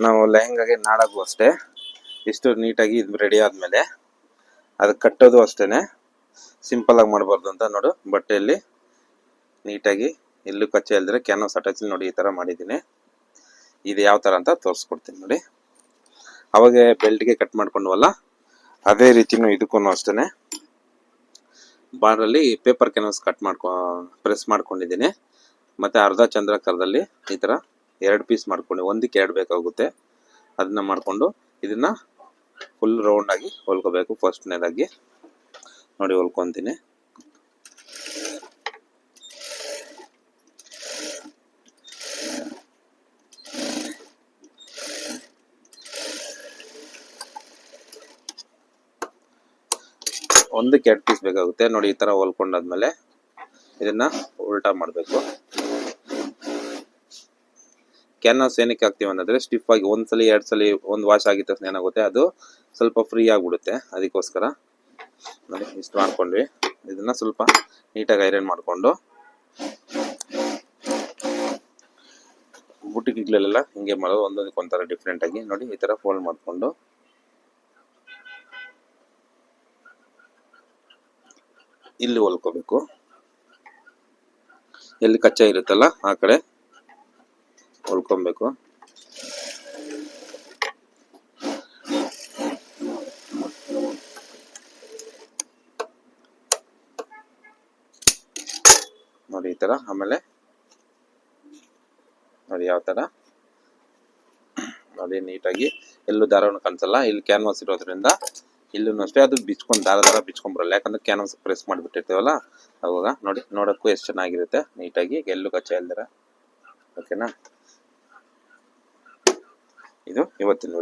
ನಾವು ಲೆಹಂಗಾಗೆ ನಾಡಾಗೂ ಅಷ್ಟೇ ಇಷ್ಟು ನೀಟಾಗಿ ಇದು ರೆಡಿ ಆದ್ಮೇಲೆ ಅದು ಕಟ್ಟೋದು ಅಷ್ಟೇನೆ ಸಿಂಪಲ್ ಆಗಿ ಮಾಡಬಾರ್ದು ಅಂತ ನೋಡು, ಬಟ್ಟೆಯಲ್ಲಿ ನೀಟಾಗಿ ಎಲ್ಲೂ ಕಚ್ಚೆ ಇಲ್ದಿರೆ ಕ್ಯಾನ್ವಾಸ್ ಅಟ್ಯಾಚ್ ನೋಡಿ ಈ ತರ ಮಾಡಿದ್ದೀನಿ. ಇದು ಯಾವ ತರ ಅಂತ ತೋರಿಸ್ಕೊಡ್ತೀನಿ ನೋಡಿ. ಅವಾಗ ಬೆಲ್ಟ್ಗೆ ಕಟ್ ಮಾಡ್ಕೊಂಡ್ವಲ್ಲ ಅದೇ ರೀತಿನೂ ಇದಕ್ಕೂ ಅಷ್ಟೇನೆ ಬಾರ್ಡಲ್ಲಿ ಪೇಪರ್ ಕ್ಯಾನ್ವಾಸ್ ಪ್ರೆಸ್ ಮಾಡ್ಕೊಂಡಿದ್ದೀನಿ. ಮತ್ತೆ ಅರ್ಧ ಚಂದ್ರಾಕಾರದಲ್ಲಿ ಈ ತರ 2 ಪೀಸ್ ಮಾಡ್ಕೊಂಡು, ಒಂದಕ್ಕೆ 2 ಬೇಕಾಗುತ್ತೆ. ಅದನ್ನ ಮಾಡ್ಕೊಂಡು ಇದನ್ನ ಫುಲ್ ರೌಂಡ್ ಆಗಿ ಹೊಲ್ಕೋಬೇಕು. ಫಸ್ಟ್ನೇದಾಗಿ ನೋಡಿ ಹೊಲ್ಕೊಂತೀನಿ. ಒಂದಕ್ಕೆ 2 ಪೀಸ್ ಬೇಕಾಗುತ್ತೆ ನೋಡಿ. ಈ ತರ ಹೊಲ್ಕೊಂಡಾದ್ಮೇಲೆ ಇದನ್ನ ಉಲ್ಟಾ ಮಾಡಬೇಕು. ಕ್ಯಾನ್ವಾಸ್ ಏನಕ್ಕೆ ಹಾಕ್ತೀವಿ ಅನ್ನೋದ್ರೆ ಸ್ಟಿಫ್ ಆಗಿ ಒಂದ್ಸಲಿ 2 ಸಲ ಒಂದು ವಾಶ್ ಆಗಿದ ತಕ್ಷಣ ಏನಾಗುತ್ತೆ ಅದು ಸ್ವಲ್ಪ ಫ್ರೀ ಆಗ್ಬಿಡುತ್ತೆ. ಅದಕ್ಕೋಸ್ಕರ ನೋಡಿ ಇಷ್ಟು ಮಾಡ್ಕೊಂಡ್ವಿ. ಇದನ್ನ ಸ್ವಲ್ಪ ನೀಟಾಗಿ ಐರನ್ ಮಾಡ್ಕೊಂಡು ಬುಟ್ಟಿಗೆಲ್ಲ ಹಿಂಗೆ ಮಾಡೋದು. ಒಂದೊಂದಕ್ಕೆ ಒಂಥರ ಡಿಫ್ರೆಂಟ್ ಆಗಿ ನೋಡಿ ಈ ತರ ಫೋಲ್ಡ್ ಮಾಡ್ಕೊಂಡು ಇಲ್ಲಿ ಹೊಲ್ಕೋಬೇಕು. ಎಲ್ಲಿ ಕಚ್ಚಾ ಇರುತ್ತಲ್ಲ ಆ ಕಡೆ ಹೊಲ್ಕೊಬೇಕು. ನೋಡಿ ಈ ತರ. ಆಮೇಲೆ ನೋಡಿ ಯಾವ ತರ ನೋಡಿ ನೀಟಾಗಿ ಎಲ್ಲೂ ದಾರವನ್ನು ಕಾಣಿಸಲ್ಲ. ಇಲ್ಲಿ ಕ್ಯಾನ್ವಾಸ್ ಇರೋದ್ರಿಂದ ಇಲ್ಲೂ ಅಷ್ಟೇ ಅದು ಬಿಚ್ಕೊಂಡು ದಾರ ಬಿಚ್ಕೊಂಡ್ಬರಲ್ಲ. ಯಾಕಂದ್ರೆ ಕ್ಯಾನ್ವಾಸ್ ಪ್ರೆಸ್ ಮಾಡಿಬಿಟ್ಟಿರ್ತೀವಲ್ಲ ಅವಾಗ ನೋಡಿ ನೋಡಕ್ಕೂ ಎಷ್ಟು ಚೆನ್ನಾಗಿರುತ್ತೆ ನೀಟಾಗಿ, ಎಲ್ಲೂ ಕಚ್ಚಾ ಇಲ್ದಿರ. ಓಕೆನಾ? ಇದು ಇವತ್ತಿನ ನೋಡಿ.